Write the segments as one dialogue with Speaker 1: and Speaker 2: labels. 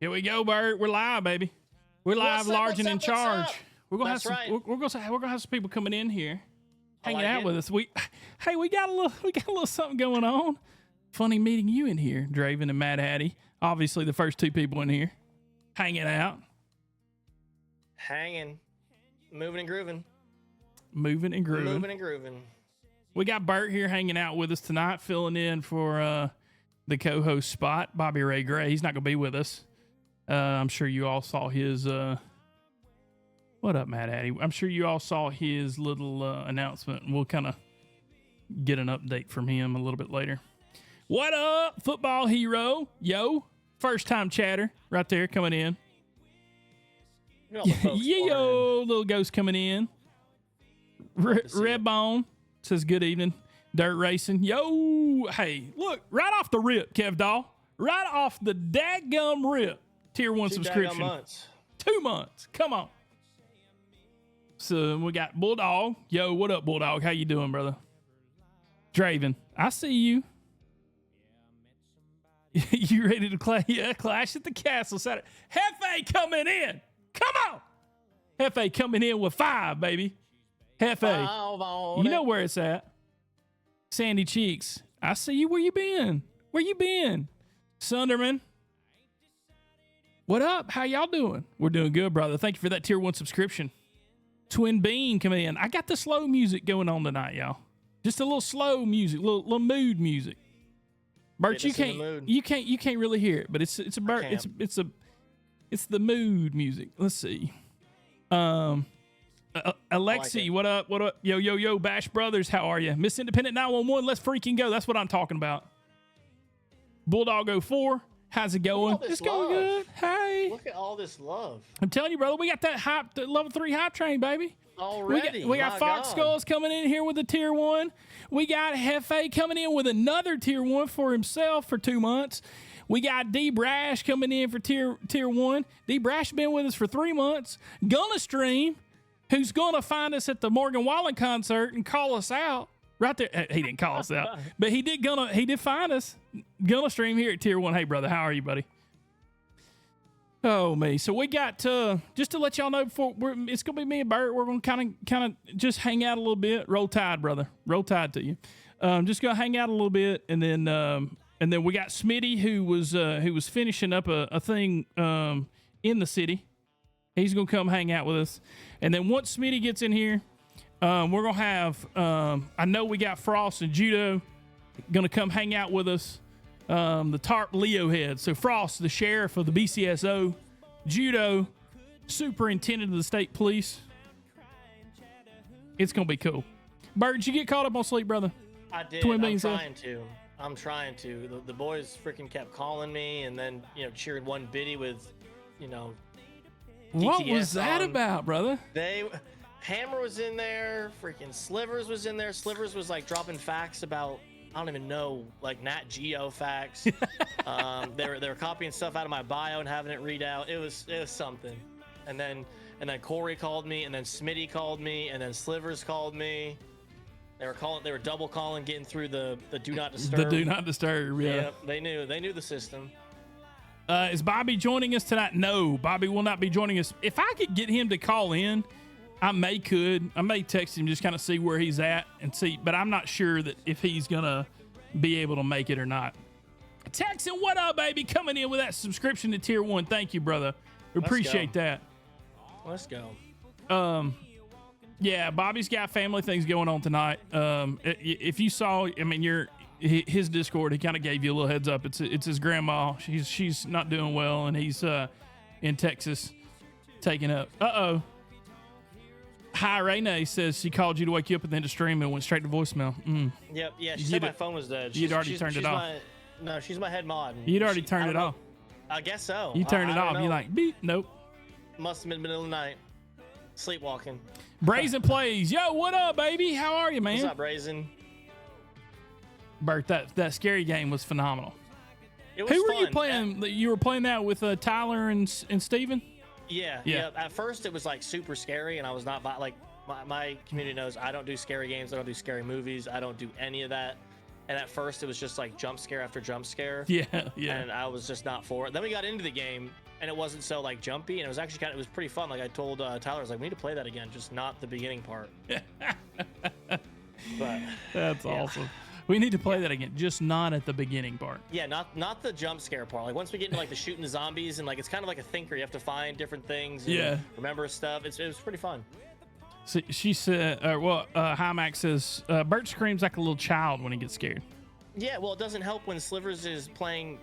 Speaker 1: Here we go, Bert. We're live, baby. We're live, large and in charge. We're gonna have some.
Speaker 2: Right.
Speaker 1: We're gonna have some people coming in here, hanging
Speaker 2: like
Speaker 1: out
Speaker 2: it.
Speaker 1: with us. We got a little something going on. Funny meeting you in here, Draven and Mad Hattie. Obviously, the first two people in here, hanging out,
Speaker 2: moving and grooving.
Speaker 1: Moving and grooving.
Speaker 2: Moving and grooving.
Speaker 1: We got Bert here hanging out with us tonight, filling in for the co-host spot, Bobby Ray Gray. He's not gonna be with us. I'm sure you all saw his. What up, Mad Hattie? I'm sure you all saw his little announcement, and we'll kind of get an update from him a little bit later. What up, football hero? Yo, first time chatter right there coming in. Yo, little ghost coming in. Red Bone says good evening. Dirt Racing. Yo, hey, look, right off the rip, Kev Doll. Right off the dadgum rip. Tier 1 subscription. 2 months. Come on. So we got Bulldog. Yo, what up, Bulldog? How you doing, brother? Draven, I see you. You ready to clash at the castle Saturday? Hefe coming in. Come on. Hefe coming in with 5, baby. Hefe. You know where it's at. Sandy Cheeks. I see you. Where you been? Where you been? Sunderman. What up? How y'all doing? We're doing good, brother. Thank you for that tier 1 subscription. Twin Bean coming in. I got the slow music going on tonight, y'all. Just a little slow music, little mood music. Bert, you can't really hear it, but it's the mood music. Let's see. Alexi, like what up? What up? Yo, Bash Brothers, how are you? Miss Independent 911, let's freaking go. That's what I'm talking about. Bulldog 04, how's it going? It's going good. Hey.
Speaker 2: Look at all this love.
Speaker 1: I'm telling you, brother, we got that hype, the level 3 hype train, baby.
Speaker 2: Already.
Speaker 1: We got Fox Skulls coming in here with a tier 1. We got Hefe coming in with another tier 1 for himself for 2 months. We got D Brash coming in for tier 1. D Brash been with us for 3 months. Gonna Stream, who's gonna find us at the Morgan Wallen concert and call us out right there. He didn't call us out, but he did find us. Gonna Stream here at tier 1. Hey, brother, how are you, buddy? Oh, me. So we got just to let y'all know before it's gonna be me and Bert. We're gonna kind of just hang out a little bit. Roll Tide, brother. Roll Tide to you. Just gonna hang out a little bit, and then we got Smitty who was finishing up a thing in the city. He's gonna come hang out with us, and then once Smitty gets in here, we're gonna have I know we got Frost and Judo gonna come hang out with us. The TARP Leo head. So Frost, the sheriff of the BCSO, Judo, superintendent of the state police. It's gonna be cool. Bert, did you get caught up on sleep, brother?
Speaker 2: I did. I'm trying to. The boys freaking kept calling me, and then cheered one biddy with,
Speaker 1: What
Speaker 2: DTS
Speaker 1: was that about, brother?
Speaker 2: Hammer was in there. Freaking Slivers was in there. Slivers was like dropping facts about. I don't even know, like Nat Geo facts. They were copying stuff out of my bio and having it read out. It was something. And then Corey called me, and then Smitty called me, and then Slivers called me. They were double calling, getting through the do not disturb.
Speaker 1: The do not disturb. Yeah.
Speaker 2: Yep, they knew the system.
Speaker 1: Is Bobby joining us tonight? No, Bobby will not be joining us. If I could get him to call in, I may text him, just kind of see where he's at and see, but I'm not sure that if he's gonna be able to make it or not. Texan, what up, baby? Coming in with that subscription to tier 1. Thank you, brother. We appreciate that.
Speaker 2: Let's go.
Speaker 1: Yeah, Bobby's got family things going on tonight. If you saw, his Discord, he kind of gave you a little heads up. It's his grandma. She's not doing well, and he's in Texas taking up. Hi, Renee says she called you to wake you up at the end of stream and went straight to voicemail.
Speaker 2: Yep, yeah, she said my phone was dead.
Speaker 1: You'd already turned it off.
Speaker 2: No, she's my head mod.
Speaker 1: You'd already turned it off.
Speaker 2: I guess so.
Speaker 1: You turned it off. You're like, beep, nope.
Speaker 2: Must have been middle of the night. Sleepwalking.
Speaker 1: Brazen Plays. Yo, what up, baby? How are you, man?
Speaker 2: What's up, Brazen?
Speaker 1: Bert, that scary game was phenomenal.
Speaker 2: It was
Speaker 1: Who
Speaker 2: fun.
Speaker 1: were you playing? You were playing that with Tyler and Steven?
Speaker 2: Yeah. At first, it was like super scary, and I was not like my community knows I don't do scary games. I don't do scary movies. I don't do any of that. and at first it was just like jump scare after jump scare.
Speaker 1: Yeah, yeah.
Speaker 2: And I was just not for it. Then we got into the game, and it wasn't so like jumpy, and it was actually it was pretty fun. Like I told Tyler, I was like, we need to play that again, just not the beginning part. But
Speaker 1: that's awesome. We need to play that again, just not at the beginning part.
Speaker 2: Yeah, not the jump scare part. Like once we get into like the shooting the zombies, and like it's kind of like a thinker. You have to find different things. And remember stuff. It was pretty fun.
Speaker 1: So she said, Hi Max says, Bert screams like a little child when he gets scared.
Speaker 2: Yeah, well, it doesn't help when Slivers is playing,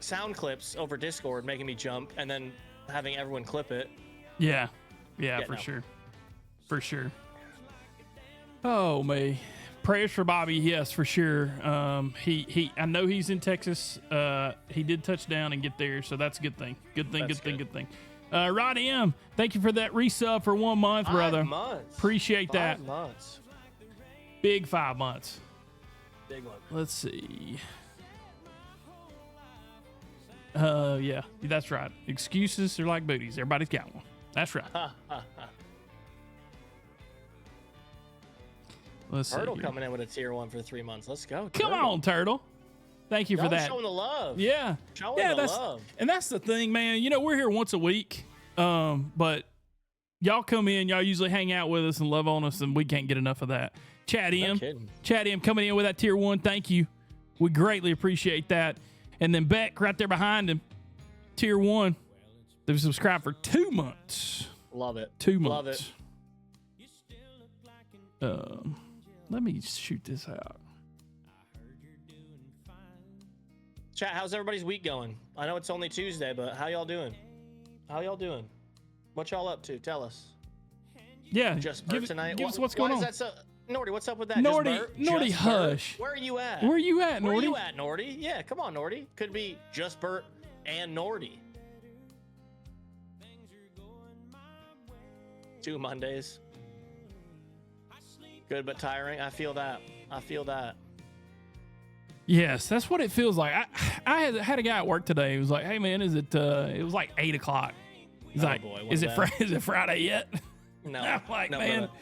Speaker 2: sound clips over Discord, making me jump, and then having everyone clip it.
Speaker 1: Yeah, sure. For sure. Oh, me. Prayers for Bobby, yes, for sure. I know he's in Texas. He did touch down and get there, so that's a good thing. Good thing. Rod M, thank you for that resub for 1 month, brother.
Speaker 2: 5 months.
Speaker 1: Appreciate that.
Speaker 2: 5 months.
Speaker 1: Big 5 months.
Speaker 2: Big one.
Speaker 1: Let's see. Yeah, that's right. Excuses are like booties. Everybody's got one. That's right. Let's see.
Speaker 2: Turtle coming in with a tier 1 for 3 months. Let's go.
Speaker 1: Come on, Turtle. Thank you for that.
Speaker 2: Showing the love.
Speaker 1: Yeah.
Speaker 2: Showing the love.
Speaker 1: And that's the thing, man. We're here once a week, but y'all come in, y'all usually hang out with us and love on us, and we can't get enough of that. Chad M coming in with that tier 1. Thank you. We greatly appreciate that. And then Beck right there behind him, tier 1. They've subscribed for 2 months.
Speaker 2: Love it.
Speaker 1: 2 months. Love it. Let me shoot this out.
Speaker 2: Chat, how's everybody's week going? I know it's only Tuesday, but how y'all doing? What y'all up to? Tell us.
Speaker 1: Yeah,
Speaker 2: just Bert tonight.
Speaker 1: Give us what's going on.
Speaker 2: Is that so? Nordy, what's up with that?
Speaker 1: Nordy, hush.
Speaker 2: Where are you at?
Speaker 1: Where are you at, Nordy?
Speaker 2: Nordy? Yeah, come on, Nordy. Could be just Bert and Nordy. 2 Mondays. Good but tiring. I feel that.
Speaker 1: Yes, that's what it feels like. I had a guy at work today. He was like, "Hey man, is it?" It was like 8 o'clock. He's like,
Speaker 2: boy,
Speaker 1: "Is it Friday yet?"
Speaker 2: No.
Speaker 1: I'm like,
Speaker 2: no,
Speaker 1: man,
Speaker 2: brother.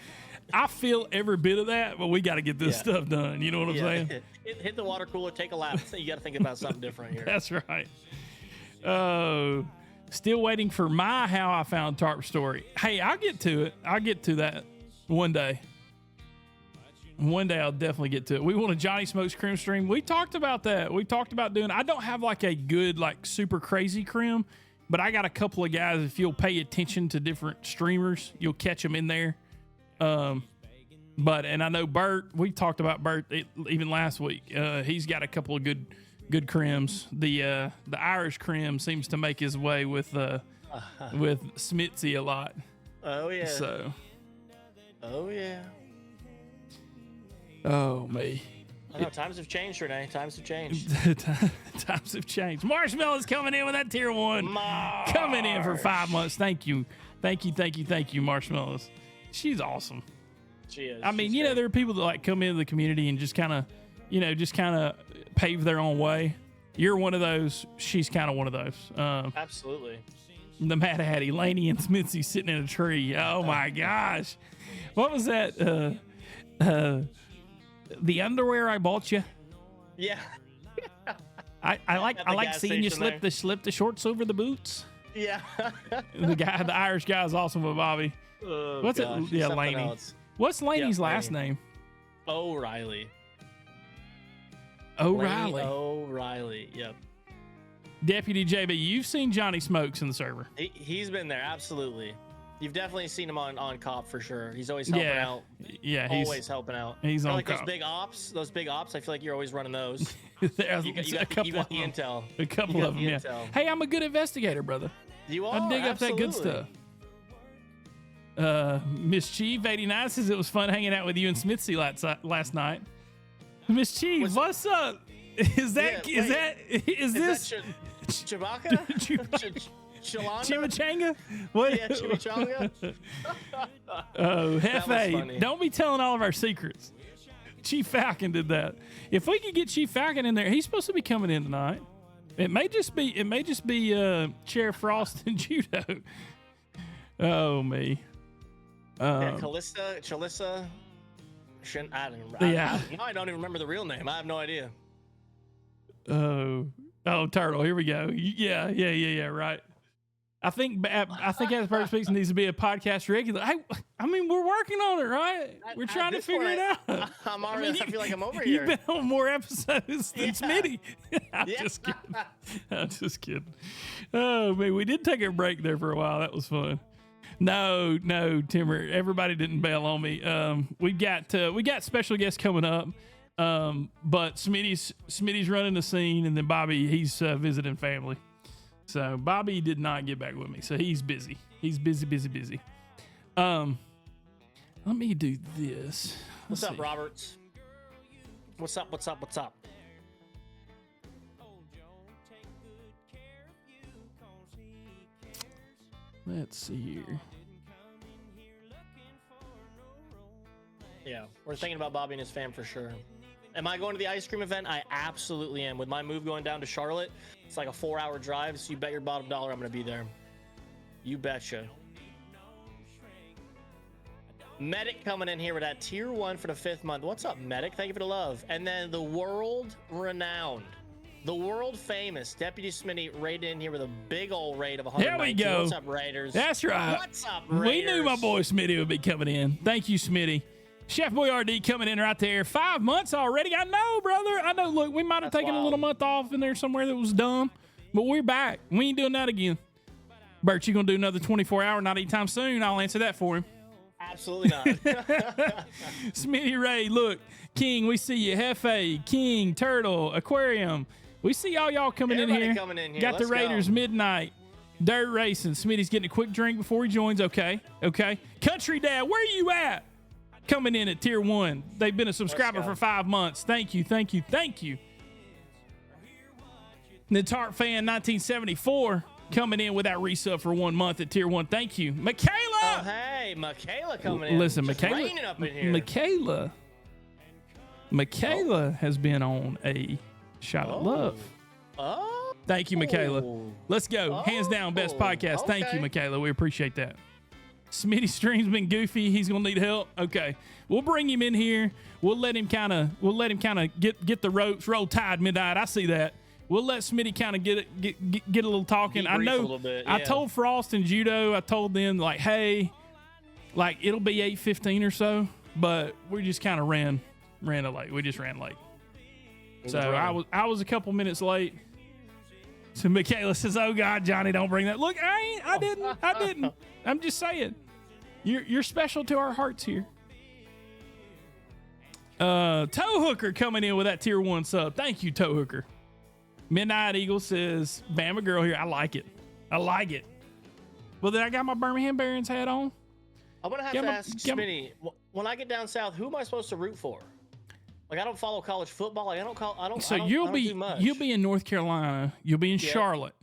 Speaker 1: I feel every bit of that, but we got to get this stuff done. You know what I'm saying?
Speaker 2: Hit the water cooler, take a lap. You got to think about something different here.
Speaker 1: That's right. Oh, still waiting for my how I found TARP story. Hey, I'll get to it. I'll get to that one day. One day I'll definitely get to it. We want a Johnny Smokes Crim stream. We talked about that. We talked about doing. I don't have like a good, like super crazy crim, but I got a couple of guys. If you'll pay attention to different streamers, you'll catch them in there. And I know Bert. We talked about Bert even last week. He's got a couple of good crims. The Irish crim seems to make his way with Smitzy a lot.
Speaker 2: Oh yeah.
Speaker 1: So.
Speaker 2: Oh yeah.
Speaker 1: Oh, me.
Speaker 2: I know, times have changed, Renee. Times have changed.
Speaker 1: Times have changed. Marshmallow's coming in with that tier 1. Coming in for 5 months. Thank you, Marshmallows. She's awesome.
Speaker 2: She is.
Speaker 1: I mean, there are people that like come into the community and just kind of pave their own way. You're one of those. She's kind of one of those.
Speaker 2: Absolutely.
Speaker 1: The Mad Hattie, Laney and Smithy sitting in a tree. Oh my gosh. What was that? The underwear I bought you.
Speaker 2: Yeah.
Speaker 1: I like seeing you slip the shorts over the boots.
Speaker 2: Yeah.
Speaker 1: the Irish guy is awesome with Bobby.
Speaker 2: Oh,
Speaker 1: What's
Speaker 2: gosh.
Speaker 1: it? Yeah, Laney.
Speaker 2: Else.
Speaker 1: What's Laney's last name?
Speaker 2: O'Reilly.
Speaker 1: O'Reilly.
Speaker 2: O'Reilly. Yep.
Speaker 1: Deputy JB, you've seen Johnny Smokes in the server.
Speaker 2: He's been there, absolutely. You've definitely seen him on COP for sure. He's always helping out.
Speaker 1: Yeah,
Speaker 2: he's always helping out.
Speaker 1: He's on
Speaker 2: like
Speaker 1: COP.
Speaker 2: Those big ops. I feel like you're always running those.
Speaker 1: You
Speaker 2: got the intel.
Speaker 1: A couple of them. Yeah.
Speaker 2: Intel.
Speaker 1: Hey, I'm a good investigator, brother.
Speaker 2: You are.
Speaker 1: I dig up that good stuff. Miss Chief 89 says it was fun hanging out with you and Smithy last night. Miss Chief, what's up? Is this
Speaker 2: Chewbacca?
Speaker 1: Chimichanga? What?
Speaker 2: Yeah, chimichanga.
Speaker 1: Oh, Hefe, don't be telling all of our secrets. Chief Falcon did that. If we could get Chief Falcon in there, he's supposed to be coming in tonight. It may just be Chair Frost and Judo. Oh me.
Speaker 2: Yeah, Chalissa I don't remember.
Speaker 1: Yeah.
Speaker 2: Now I don't even remember the real name. I have no idea.
Speaker 1: Oh, Turtle. Here we go. Yeah. Right. I think As Bird Speaks needs to be a podcast regular. I mean, we're working on it, right? We're trying to figure it out.
Speaker 2: I'm already. I feel like I'm over here.
Speaker 1: You've been on more episodes than Smitty. I'm
Speaker 2: Yeah.
Speaker 1: just kidding. I'm just kidding. Oh man, we did take a break there for a while. That was fun. No, Timmer. Everybody didn't bail on me. We got special guests coming up. But Smitty's running the scene, and then Bobby, he's visiting family. So Bobby did not get back with me, so he's busy. He's busy. Let me do this.
Speaker 2: What's up, Roberts? What's up?
Speaker 1: Let's see here.
Speaker 2: Yeah, we're thinking about Bobby and his fam for sure. Am I going to the ice cream event? I absolutely am. With my move going down to Charlotte, it's like a 4-hour drive, so you bet your bottom dollar I'm going to be there. You betcha. Medic coming in here with that tier 1 for the 5th month. What's up, Medic? Thank you for the love. And then the world-renowned, the world-famous Deputy Smitty raided in here with a big old raid of 119.
Speaker 1: There we go.
Speaker 2: What's up, Raiders?
Speaker 1: That's right.
Speaker 2: What's up, Raiders?
Speaker 1: We knew my boy Smitty would be coming in. Thank you, Smitty. Chef Boy RD coming in right there. 5 months already. I know, brother. I know. Look, we might have taken a little month off in there somewhere that was dumb, but we're back. We ain't doing that again. Bert, you gonna do another 24-hour? Not anytime soon. I'll answer that for him.
Speaker 2: Absolutely not.
Speaker 1: Smitty Ray, look, King, we see you. Hefe, King, Turtle, Aquarium. We see all y'all coming in here. Got the Raiders midnight. Dirt racing. Smitty's getting a quick drink before he joins. Okay. Country Dad, where you at? Coming in at tier 1. They've been a subscriber for 5 months. Thank you. The TARP fan 1974 coming in with that resub for 1 month at tier 1. Thank you. Michaela!
Speaker 2: Oh, hey, Michaela coming in.
Speaker 1: Listen,
Speaker 2: Just
Speaker 1: Michaela.
Speaker 2: raining up in here.
Speaker 1: Michaela has been on a shot of love.
Speaker 2: Oh.
Speaker 1: Thank you, Michaela. Let's go. Hands down, best podcast. Thank you, Michaela. We appreciate that. Smitty's stream's been goofy. He's gonna need help. Okay, we'll bring him in here. We'll let him kind of get the ropes. Roll Tide midnight. I see that. We'll let Smitty kind of get a little talking. I know.
Speaker 2: A little bit,
Speaker 1: I told Frost and Judo. I told them like, hey, like it'll be 8:15 or so, but we just kind of ran late. We just ran late. So I was a couple minutes late. So Michaela says, "Oh God, Johnny, don't bring that." Look, I didn't. I'm just saying, you're special to our hearts here. Toe Hooker coming in with that tier 1 sub. Thank you, Toe Hooker. Midnight Eagle says, "Bama girl here. I like it. Well, then I got my Birmingham Barons hat on.
Speaker 2: I'm gonna have to ask Smitty, when I get down south, who am I supposed to root for? Like, I don't follow college football. Like, I don't.
Speaker 1: So
Speaker 2: you'll be
Speaker 1: in North Carolina. You'll be in Charlotte.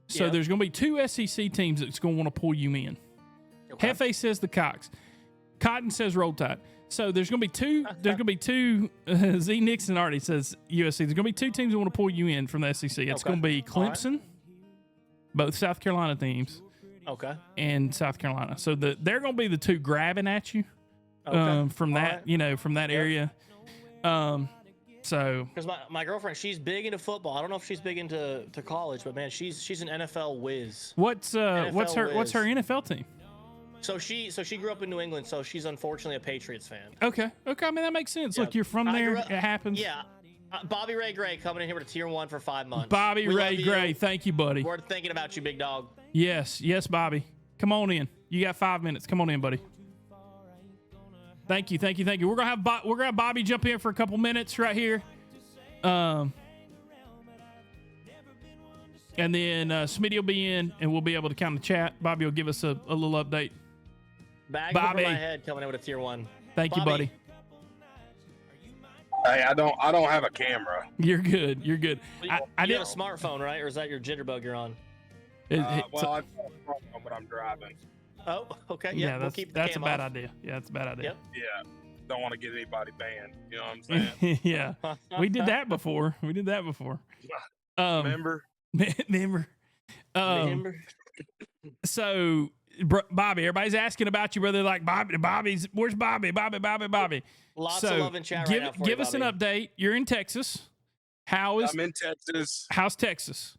Speaker 1: So there's going to be 2 SEC teams that's going to want to pull you in. Okay. Hefe says the Cox. Cotton says Roll Tide. So there's going to be two. There's going to be two. Z Nixon already says USC. There's going to be 2 teams that want to pull you in from the SEC. It's going to be Clemson, both South Carolina teams.
Speaker 2: Okay.
Speaker 1: And South Carolina. So they're going to be the 2 grabbing at you from that, from that area. So
Speaker 2: because my girlfriend, she's big into football. I don't know if she's big into college, but man, she's an NFL whiz.
Speaker 1: What's her NFL team?
Speaker 2: So she grew up in New England, so she's unfortunately a Patriots fan.
Speaker 1: Okay. I mean, that makes sense. Look, you're from there. It happens.
Speaker 2: Yeah. Bobby Ray Gray coming in here with a tier 1 for 5 months.
Speaker 1: Bobby Ray Gray, thank you, buddy.
Speaker 2: We're thinking about you, big dog.
Speaker 1: Yes, Bobby. Come on in. You got 5 minutes. Come on in, buddy. Thank you. We're gonna have Bobby jump in for a couple minutes right here, and then Smitty will be in, and we'll be able to kind of chat. Bobby will give us a little update.
Speaker 2: Bag over my head coming in with a tier 1.
Speaker 1: Thank you, buddy.
Speaker 3: Hey, I don't have a camera.
Speaker 1: You're good. You
Speaker 2: have a smartphone, right? Or is that your jitterbug you're on?
Speaker 3: Well, I have a smartphone, but I'm driving.
Speaker 2: Oh, okay.
Speaker 1: Yeah,
Speaker 2: we'll keep
Speaker 1: that's a bad
Speaker 2: off.
Speaker 1: idea. Yeah, that's a bad idea.
Speaker 2: Yep.
Speaker 3: Yeah, don't want to get anybody banned. You know what I'm saying?
Speaker 1: Yeah, we did that before.
Speaker 3: Remember?
Speaker 1: Remember. So Bobby. Everybody's asking about you, brother. Like where's Bobby? Bobby.
Speaker 2: Lots
Speaker 1: So
Speaker 2: of love in chat
Speaker 1: give,
Speaker 2: right now for
Speaker 1: give
Speaker 2: you,
Speaker 1: us an
Speaker 2: Bobby.
Speaker 1: update. You're in Texas.
Speaker 3: I'm in Texas.
Speaker 1: How's Texas?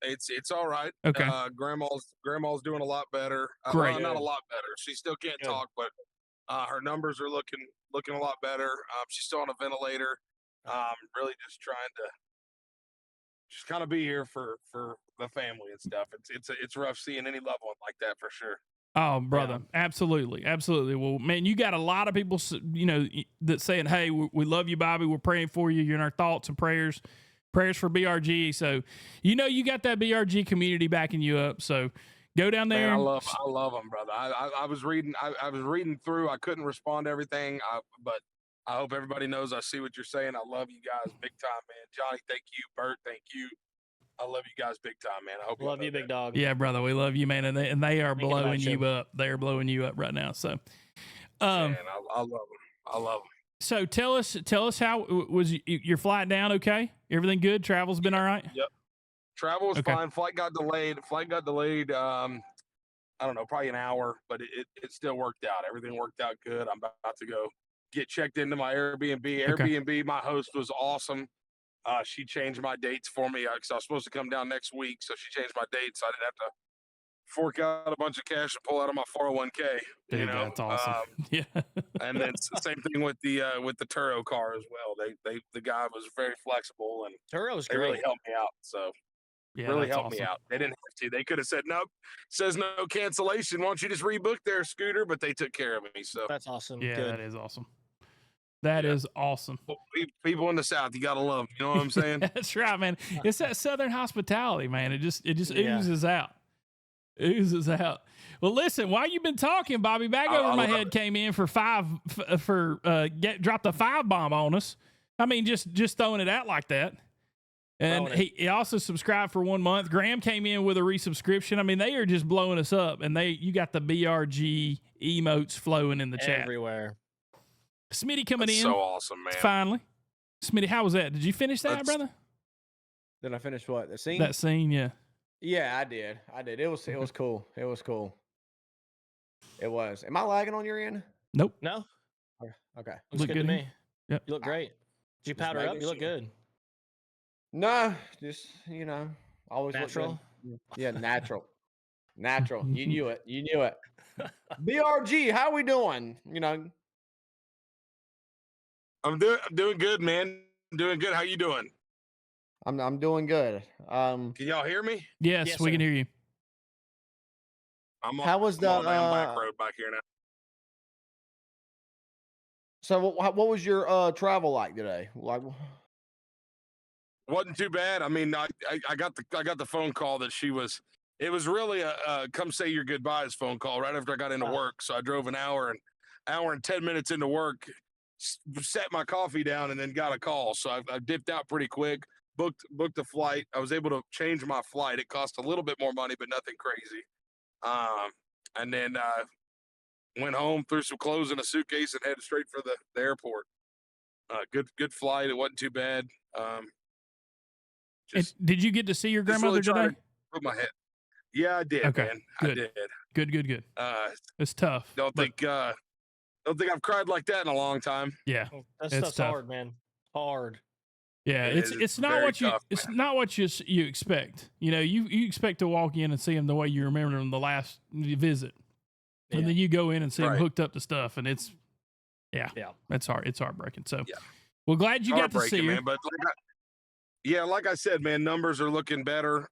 Speaker 3: It's all right.
Speaker 1: Okay.
Speaker 3: Grandma's doing a lot better.
Speaker 1: Great.
Speaker 3: Well, not a lot better. She still can't
Speaker 2: Good.
Speaker 3: talk, but her numbers are looking a lot better. She's still on a ventilator. Really just trying to just kind of be here for the family and stuff. It's rough seeing any loved one like that for sure.
Speaker 1: Oh, brother, absolutely. Well, man, you got a lot of people, that saying, "Hey, we love you, Bobby. We're praying for you. You're in our thoughts and prayers for BRG." So, you got that BRG community backing you up. So, go down there.
Speaker 3: Man, I love them, brother. I was reading through. I couldn't respond to everything, but I hope everybody knows I see what you're saying. I love you guys big time, man. Johnny, thank you. Bert, thank you. I love you guys big time, man. I hope
Speaker 2: Love you, big dog.
Speaker 1: Yeah, brother, we love you, man, and they are blowing you up. They are blowing you up right now. So,
Speaker 3: man, I love them. I love them.
Speaker 1: So tell us how was your flight down? Okay, everything good? Travel's been all right.
Speaker 3: Yep, travel was fine. Flight got delayed. I don't know, probably an hour, but it still worked out. Everything worked out good. I'm about to go get checked into my Airbnb. Airbnb, my host was awesome. She changed my dates for me because I was supposed to come down next week, so she changed my dates. So I didn't have to fork out a bunch of cash and pull out of my 401k.
Speaker 1: Dude, that's awesome. Yeah.
Speaker 3: And then it's the same thing with the Turo car as well. The guy was very flexible and
Speaker 2: Turo's
Speaker 3: they
Speaker 2: great.
Speaker 3: really helped me out. So really helped me out. They didn't have to. They could have said, nope, says no cancellation. Why don't you just rebook there, Scooter? But they took care of me. So
Speaker 2: that's awesome.
Speaker 1: Yeah,
Speaker 2: Good.
Speaker 1: that is awesome. That is awesome.
Speaker 3: People in the South, you got to love them. You know what I'm saying?
Speaker 1: That's right, man. It's that Southern hospitality, man. It just oozes out. Oozes out. Well, listen, while you've been talking, Bobby, back over my head came in for dropped a 5 bomb on us. I mean, just throwing it out like that. And he also subscribed for 1 month. Graham came in with a resubscription. I mean, they are just blowing us up, and you got the BRG emotes flowing in the chat
Speaker 2: everywhere.
Speaker 1: Smitty coming in.
Speaker 3: So awesome, man.
Speaker 1: Finally. Smitty, how was that? Did you finish that, brother?
Speaker 4: Did I finish what? The scene?
Speaker 1: That scene, yeah.
Speaker 4: Yeah, I did. It was cool. It was cool. It was. Am I lagging on your end?
Speaker 1: Nope.
Speaker 2: No.
Speaker 4: Okay.
Speaker 2: Looks good to me.
Speaker 1: Yep.
Speaker 2: You look great. Did you powder up? You look good.
Speaker 4: No, just always
Speaker 2: natural.
Speaker 4: Yeah, natural. Natural. You knew it. You knew it. BRG, how we doing?
Speaker 3: I'm doing good, man. I'm doing good. How you doing?
Speaker 4: I'm doing good.
Speaker 3: Can y'all hear me?
Speaker 1: Yes, we can hear you.
Speaker 4: How was the
Speaker 3: back road back here now?
Speaker 4: So what was your travel like today? Like,
Speaker 3: wasn't too bad. I mean, I got the phone call that it was really a come say your goodbyes phone call right after I got into work. So I drove an hour and 10 minutes into work, set my coffee down, and then got a call. So I dipped out pretty quick, booked a flight. I was able to change my flight. It cost a little bit more money, but nothing crazy. And then went home, threw some clothes in a suitcase, and headed straight for the airport. Good flight. It wasn't too bad.
Speaker 1: Did you get to see your grandmother
Speaker 3: really
Speaker 1: today?
Speaker 3: Put my head. Yeah, I did.
Speaker 1: Okay,
Speaker 3: man.
Speaker 1: good.
Speaker 3: I did.
Speaker 1: Good. It's tough.
Speaker 3: Don't think I've cried like that in a long time.
Speaker 1: Yeah,
Speaker 2: that stuff's hard, man. Hard.
Speaker 1: Yeah, it's not what it's not what you expect. You expect to walk in and see them the way you remember them the last visit, and then you go in and see them hooked up to stuff, and it's it's hard. It's heartbreaking. So, well, glad you got to see her.
Speaker 3: Man, but like I said, man, numbers are looking better.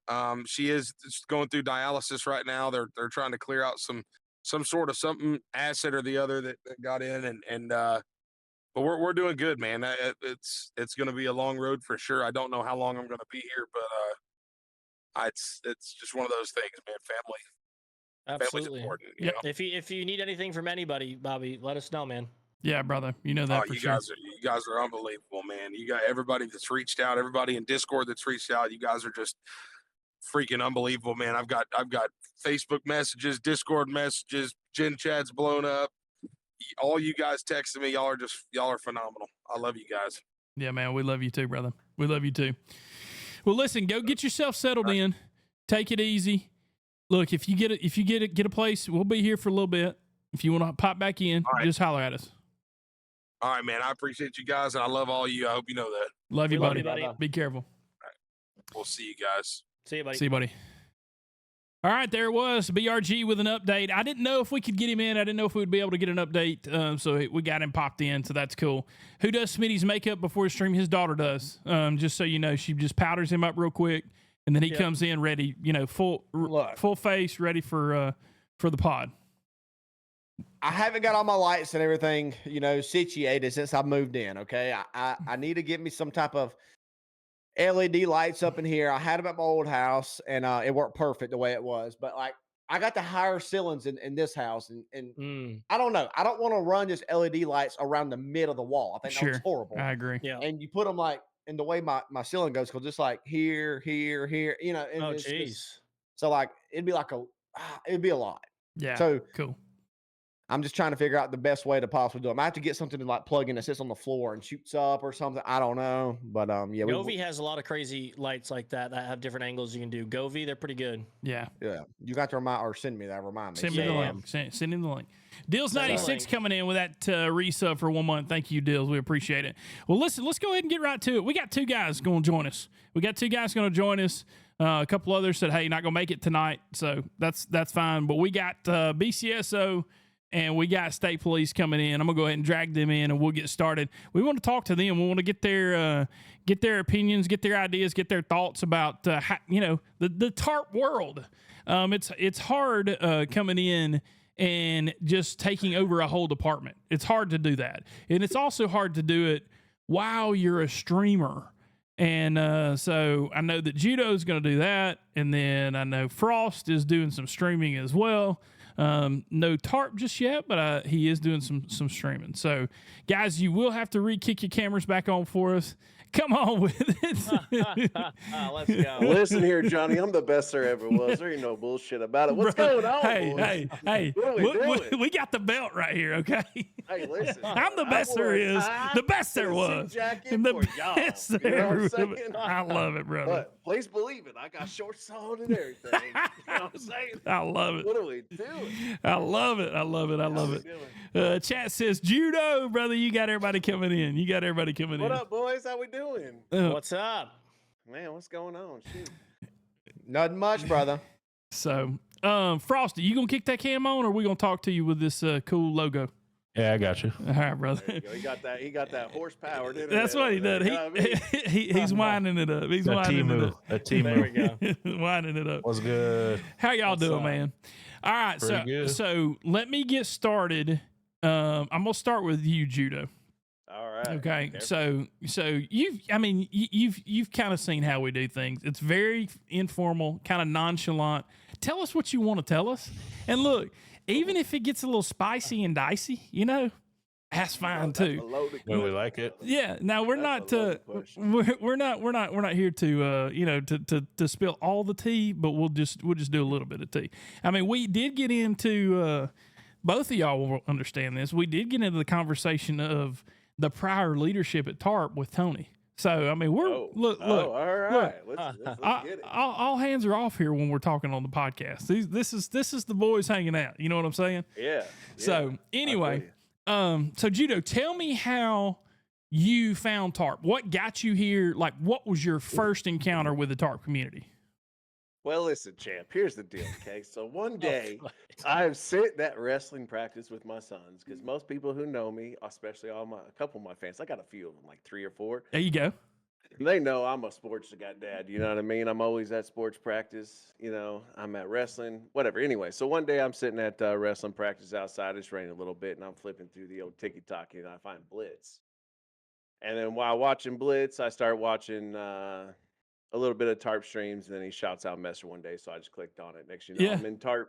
Speaker 3: She is going through dialysis right now. They're trying to clear out some sort of something acid or the other that got in, but we're doing good, man. It's going to be a long road for sure. I don't know how long I'm going to be here, but it's just one of those things, man. Family's important. You know?
Speaker 2: If you need anything from anybody, Bobby, let us know, man.
Speaker 1: Yeah, brother. You know that for sure.
Speaker 3: You guys are unbelievable, man. You got everybody that's reached out, everybody in Discord that's reached out. You guys are just freaking unbelievable, man. I've got Facebook messages, Discord messages, Gen Chat's blown up. All you guys texting me, y'all are phenomenal. I love you guys.
Speaker 1: Yeah, man, we love you too, brother. We love you too. Well, listen, go get yourself settled in. Take it easy. Look, if you get a place, we'll be here for a little bit. If you want to pop back in,
Speaker 3: All right.
Speaker 1: just holler at us.
Speaker 3: All right, man. I appreciate you guys, and I love all you. I hope you know that.
Speaker 1: Love you,
Speaker 2: Love
Speaker 1: buddy.
Speaker 2: you, buddy.
Speaker 1: Be careful.
Speaker 3: We'll see you guys.
Speaker 2: See you, buddy.
Speaker 1: See you, buddy. All right, there it was BRG with an update. I didn't know if we could get him in. I didn't know if we would be able to get an update. So we got him popped in. So that's cool. Who does Smitty's makeup before his stream? His daughter does. Just so you know, she just powders him up real quick, and then he comes in ready. You know, full face, ready for the pod.
Speaker 4: I haven't got all my lights and everything, situated since I moved in. Okay, I need to get me some type of LED lights up in here. I had them at my old house, and it worked perfect the way it was. But like, I got the higher ceilings in this house, and I don't know. I don't want to run just LED lights around the mid of the wall. I think that's horrible.
Speaker 1: I agree.
Speaker 2: Yeah.
Speaker 4: And you put them like in the way my ceiling goes, because just like here, and
Speaker 2: Oh,
Speaker 4: it's
Speaker 2: jeez.
Speaker 4: just, so like it'd be like it'd be a lot.
Speaker 1: Yeah.
Speaker 4: So
Speaker 1: cool.
Speaker 4: I'm just trying to figure out the best way to possibly do them. I have to get something to like plug in that sits on the floor and shoots up or something. I don't know, but yeah.
Speaker 2: Govee has a lot of crazy lights like that have different angles you can do. Govee, they're pretty good.
Speaker 1: Yeah.
Speaker 4: Yeah. You got to remind or send me that. Remind me.
Speaker 1: Send me the link. Send him the link. Deals96 coming in with that resub for 1 month. Thank you, Deals. We appreciate it. Well, listen, let's go ahead and get right to it. We got two guys going to join us. A couple others said, hey, not going to make it tonight. So that's fine. But we got BCSO and we got state police coming in. I'm going to go ahead and drag them in and we'll get started. We want to talk to them. We want to get their opinions, get their ideas, get their thoughts about, the TARP world. It's hard coming in and just taking over a whole department. It's hard to do that. And it's also hard to do it while you're a streamer. And so I know that Judo is going to do that. And then I know Frost is doing some streaming as well. No TARP just yet, but he is doing some streaming. So, guys, you will have to re-kick your cameras back on for us. Come on with it.
Speaker 2: Let's go.
Speaker 5: Listen here, Johnny. I'm the best there ever was. There ain't no bullshit about it. What's going on, boys?
Speaker 1: Hey,
Speaker 5: What are we doing?
Speaker 1: we got the belt right here, okay?
Speaker 5: Hey, listen.
Speaker 1: I'm the best there is. The best there was. And the best there was. I love it, brother.
Speaker 5: But please believe it. I got shorts on and everything. You know what I'm saying?
Speaker 1: I love it.
Speaker 5: What are we doing?
Speaker 1: I love it. I love it. Chat says, Judo, brother, you got everybody coming in.
Speaker 5: What up, boys? How we doing?
Speaker 2: What's up?
Speaker 5: Man, what's going on? Shoot.
Speaker 4: Nothing much, brother.
Speaker 1: So, Frosty, you gonna kick that cam on, or are we gonna talk to you with this cool logo?
Speaker 6: Yeah, I got you.
Speaker 1: All right, brother.
Speaker 5: There you go. He got that horsepower. Didn't
Speaker 1: That's what he did.
Speaker 5: You know what I mean?
Speaker 1: He's winding it up. He's
Speaker 6: A
Speaker 1: winding
Speaker 6: team
Speaker 1: it
Speaker 6: move.
Speaker 1: up.
Speaker 6: A team
Speaker 2: There we
Speaker 6: move.
Speaker 2: go.
Speaker 1: Winding it up.
Speaker 6: What's good?
Speaker 1: How y'all
Speaker 2: What's
Speaker 1: doing,
Speaker 2: up?
Speaker 1: man? All right,
Speaker 6: Pretty good.
Speaker 1: so let me get started. I'm gonna start with you, Judo.
Speaker 5: All right.
Speaker 1: Okay,
Speaker 5: Careful.
Speaker 1: so you've kind of seen how we do things. It's very informal, kind of nonchalant. Tell us what you want to tell us, and look, even if it gets a little spicy and dicey, that's fine too.
Speaker 6: When we like it.
Speaker 1: Yeah. Now we're not
Speaker 5: That's a loaded
Speaker 1: we're not here to to spill all the tea, but we'll just do a little bit of tea. I mean, we did get into both of y'all will understand this. We did get into the conversation of the prior leadership at TARP with Tony. So I mean, we're look.
Speaker 5: All right.
Speaker 1: look,
Speaker 5: Let's get it.
Speaker 1: all hands are off here when we're talking on the podcast. This is the boys hanging out. You know what I'm saying?
Speaker 5: Yeah.
Speaker 1: So anyway, so Judo, tell me how you found TARP. What got you here? Like, what was your first encounter with the TARP community?
Speaker 5: Well, listen, champ, here's the deal, okay? So one day, I'm sitting at wrestling practice with my sons, because most people who know me, especially a couple of my fans, I got a few of them, like 3 or 4.
Speaker 1: There you go.
Speaker 5: They know I'm a sports dad, you know what I mean? I'm always at sports practice, I'm at wrestling, whatever. Anyway, so one day I'm sitting at wrestling practice outside. It's raining a little bit, and I'm flipping through the old TikTok, and I find Blitz. And then while watching Blitz, I start watching a little bit of TARP streams, and then he shouts out Messer one day, so I just clicked on it. Next thing you know,
Speaker 1: Yeah.
Speaker 5: I'm in TARP.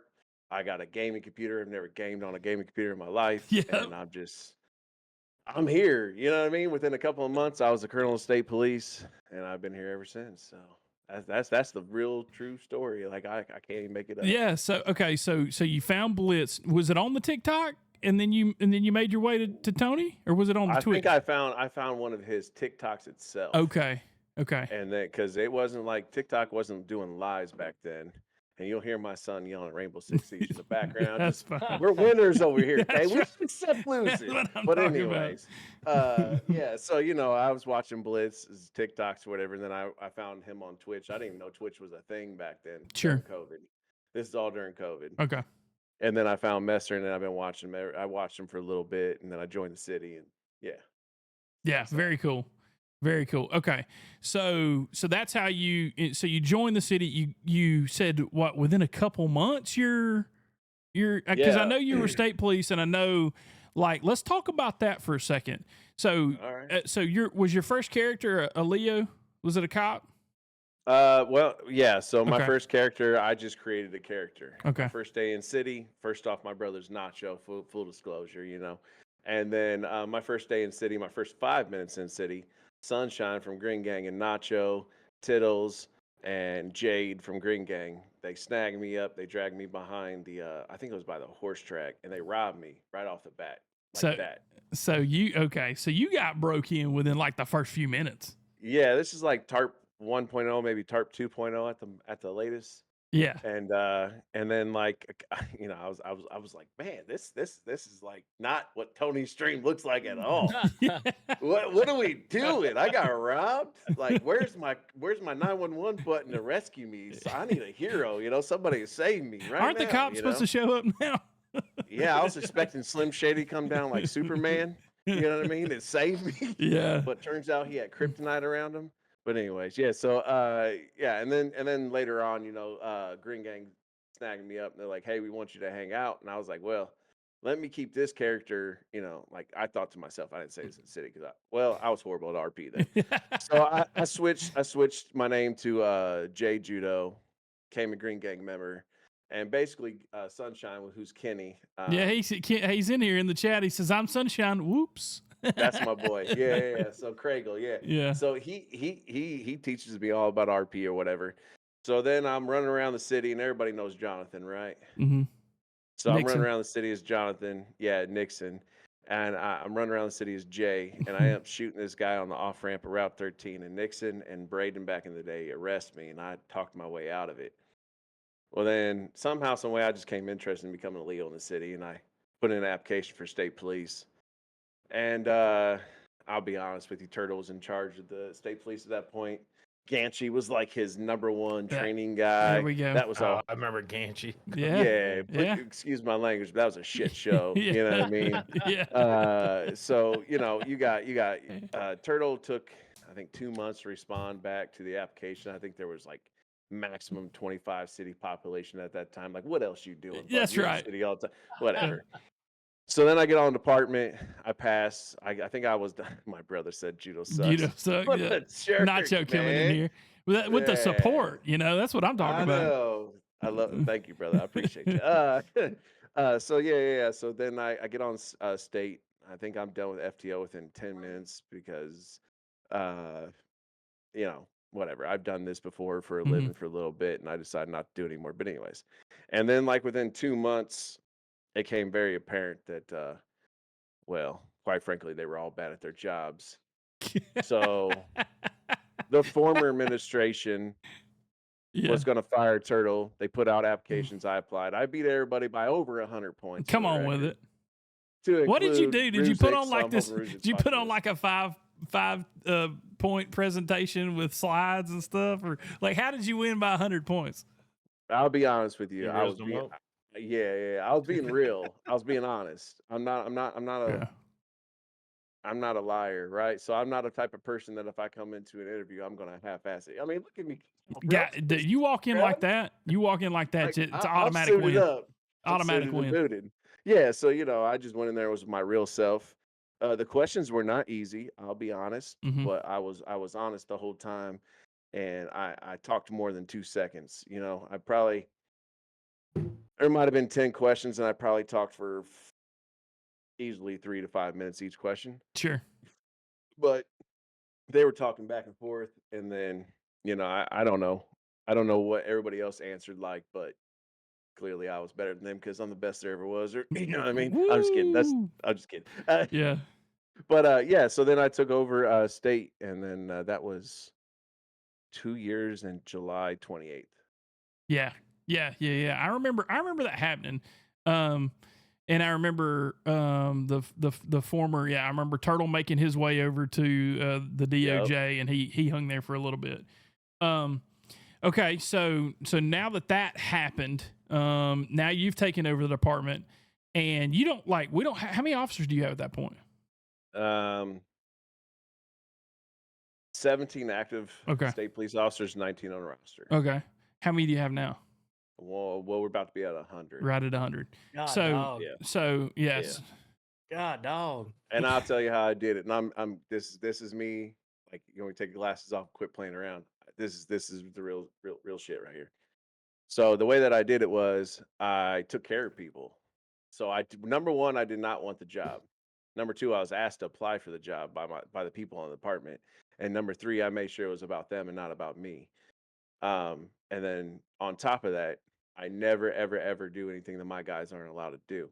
Speaker 5: I got a gaming computer. I've never gamed on a gaming computer in my life.
Speaker 1: Yeah.
Speaker 5: And I'm here. You know what I mean? Within a couple of months, I was a colonel of state police, and I've been here ever since. So that's the real true story. Like I can't even make it up.
Speaker 1: Yeah. So okay. So you found Blitz. Was it on the TikTok, and then you made your way to Tony, or was it on the
Speaker 5: I
Speaker 1: Twitch?
Speaker 5: think I found one of his TikToks itself.
Speaker 1: Okay.
Speaker 5: And then, because it wasn't like TikTok wasn't doing lives back then. and you'll hear my son yelling at Rainbow Six Siege in the background.
Speaker 1: That's
Speaker 5: Just,
Speaker 1: fine.
Speaker 5: we're winners over here, okay?
Speaker 1: That's
Speaker 5: We
Speaker 1: right.
Speaker 5: should accept
Speaker 1: That's
Speaker 5: losing.
Speaker 1: what I'm
Speaker 5: But
Speaker 1: talking
Speaker 5: anyways, yeah. So I was watching Blitz, TikToks, or whatever, and then I found him on Twitch. I didn't even know Twitch was a thing back then.
Speaker 1: Sure.
Speaker 5: During COVID. This is all during COVID.
Speaker 1: Okay.
Speaker 5: And then I found Messer, and then I've been watching him. I watched him for a little bit, and then I joined the city, and yeah.
Speaker 1: Yeah, very cool. Very cool. Okay. So that's how you joined the city. You said what, within a couple months you're because I know you were state police, and I know, like, let's talk about that for a second. So
Speaker 5: All right.
Speaker 1: so was your first character a Leo? Was it a cop?
Speaker 5: Well, yeah. So my
Speaker 1: Okay.
Speaker 5: first character, I just created a character.
Speaker 1: Okay.
Speaker 5: First day in city. First off, my brother's Nacho. Full disclosure, And then my first day in city, my first 5 minutes in city, Sunshine from Green Gang and Nacho, Tittles, and Jade from Green Gang. They snagged me up. They dragged me behind I think it was by the horse track, and they robbed me right off the bat, like that.
Speaker 1: So you got broke in within like the first few minutes.
Speaker 5: Yeah, this is like TARP 1.0, maybe TARP 2.0 at the latest.
Speaker 1: Yeah.
Speaker 5: And then like I was like, man, this is like not what Tony's stream looks like at all. What are we doing? I got robbed. Like, where's my 911 button to rescue me? So I need a hero, somebody to save me right
Speaker 1: Aren't
Speaker 5: now,
Speaker 1: the cops supposed to show up now?
Speaker 5: Yeah, I was expecting Slim Shady to come down like Superman, you know what I mean, and save me.
Speaker 1: Yeah.
Speaker 5: But turns out he had kryptonite around him. But anyways, yeah. So yeah, and then later on, Green Gang snagged me up, and they're like, "Hey, we want you to hang out." And I was like, "Well, let me keep this character." Like I thought to myself, I didn't say this in the city because I was horrible at RP then. So I switched my name to Judo, became a Green Gang member, and basically Sunshine, who's Kenny.
Speaker 1: Yeah, he's in here in the chat. He says, "I'm Sunshine." Whoops.
Speaker 5: That's my boy. Yeah. So Craigle, yeah.
Speaker 1: Yeah.
Speaker 5: So he teaches me all about RP or whatever. So then I'm running around the city, and everybody knows Jonathan, right?
Speaker 1: Mm-hmm.
Speaker 5: So I'm
Speaker 1: Nixon.
Speaker 5: running around the city as Jonathan. Yeah, Nixon. And I'm running around the city as Jay, and I end up shooting this guy on the off ramp of Route 13. And Nixon and Braden back in the day arrest me, and I talked my way out of it. Well, then somehow, some way, I just became interested in becoming a Leo in the city, and I put in an application for state police. And I'll be honest with you, Turtle was in charge of the state police at that point. Ganchi was like his number one training guy.
Speaker 1: There we go.
Speaker 5: That was all.
Speaker 6: I remember Ganchi.
Speaker 1: Yeah.
Speaker 5: Yeah. Excuse my language, but that was a shit show.
Speaker 1: Yeah.
Speaker 5: You know what I mean?
Speaker 1: Yeah.
Speaker 5: So you got Turtle took, I think, 2 months to respond back to the application. I think there was like maximum 25 city population at that time. Like, what else you doing? bud?
Speaker 1: That's
Speaker 5: You're in the
Speaker 1: right.
Speaker 5: city all the time. Whatever. So then I get on department. I pass. I think I was. My brother said Judo sucks.
Speaker 1: Judo sucks.
Speaker 5: What
Speaker 1: Yeah.
Speaker 5: a jerk,
Speaker 1: Nacho coming in
Speaker 5: man.
Speaker 1: here with the
Speaker 5: Yeah.
Speaker 1: support. That's what I'm talking
Speaker 5: I
Speaker 1: about.
Speaker 5: know. I love. Thank you, brother. I appreciate you. So yeah. So then I get on state. I think I'm done with FTO within 10 minutes because, whatever. I've done this before for a living for a little bit, and I decided not to do it anymore. But anyways, and then like within 2 months, it became very apparent that, well, quite frankly, they were all bad at their jobs. So the former administration was going to fire Turtle. They put out applications. I applied. I beat everybody by over 100 points.
Speaker 1: Come on with it.
Speaker 5: To
Speaker 1: What did you
Speaker 5: include
Speaker 1: do? Did you put
Speaker 5: Ruzek,
Speaker 1: on like
Speaker 5: some
Speaker 1: this?
Speaker 5: of Ruzek's
Speaker 1: Did you put on
Speaker 5: finalists.
Speaker 1: like a five point presentation with slides and stuff, or like how did you win by 100 points?
Speaker 5: I'll be honest with you.
Speaker 6: You
Speaker 5: I was
Speaker 6: raised them
Speaker 5: being,
Speaker 6: up?
Speaker 5: yeah. I was being real. I was being honest. I'm not a liar, right? So I'm not a type of person that if I come into an interview, I'm gonna half-ass it. I mean, look at me.
Speaker 1: Yeah, you walk in like that. You walk in like that. It's an automatic win. Automatic win.
Speaker 5: Yeah. So I just went in there was my real self. The questions were not easy. I'll be honest, but I was honest the whole time, and I talked more than 2 seconds. There might have been 10 questions, and I probably talked for easily 3 to 5 minutes each question.
Speaker 1: Sure.
Speaker 5: But they were talking back and forth, and then I don't know. I don't know what everybody else answered like, but clearly I was better than them because I'm the best there ever was. Or you know what I mean? I'm just kidding. I'm just kidding.
Speaker 1: Yeah.
Speaker 5: But yeah. So then I took over state, and then that was 2 years and July 28th.
Speaker 1: Yeah. Yeah. I remember that happening. And I remember the former, I remember Turtle making his way over to the DOJ, and he hung there for a little bit. Okay, so now that happened, now you've taken over the department, and you don't how many officers do you have at that point?
Speaker 5: 17 active
Speaker 1: Okay.
Speaker 5: state police officers, 19 on roster.
Speaker 1: Okay, how many do you have now?
Speaker 5: Well, we're about to be at 100.
Speaker 1: Right at 100.
Speaker 2: God,
Speaker 1: So
Speaker 2: dog.
Speaker 1: so yes.
Speaker 2: God, dog.
Speaker 5: And I'll tell you how I did it. And I'm this is me. Like, you know, we take your glasses off, quit playing around. This is the real shit right here. So the way that I did it was I took care of people. So number one, I did not want the job. Number two, I was asked to apply for the job by the people in the department. And number three, I made sure it was about them and not about me. And then on top of that, I never, ever, ever do anything that my guys aren't allowed to do.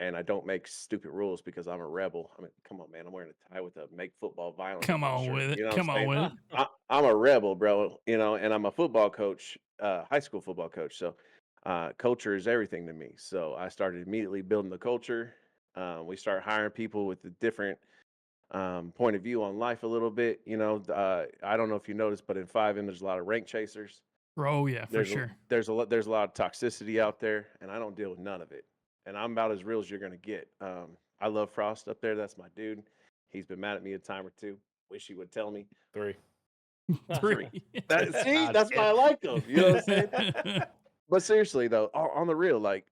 Speaker 5: And I don't make stupid rules because I'm a rebel. I mean, come on, man. I'm wearing a tie with a "Make Football Violent."
Speaker 1: Come on
Speaker 5: shirt,
Speaker 1: with it.
Speaker 5: you know
Speaker 1: Come
Speaker 5: what I'm
Speaker 1: on
Speaker 5: saying?
Speaker 1: with it.
Speaker 5: I'm a rebel, bro. You know, and I'm a football coach, high school football coach. So culture is everything to me. So I started immediately building the culture. We start hiring people with a different point of view on life a little bit. You know, I don't know if you noticed, but in 5M, there's a lot of rank chasers.
Speaker 1: Oh yeah, for sure.
Speaker 5: There's a lot of toxicity out there, and I don't deal with none of it. And I'm about as real as you're gonna get. I love Frost up there. That's my dude. He's been mad at me a time or two. Wish he would tell me.
Speaker 6: 3.
Speaker 1: 3.
Speaker 5: That's why I like him. You know what I'm saying? But seriously though, on the real, like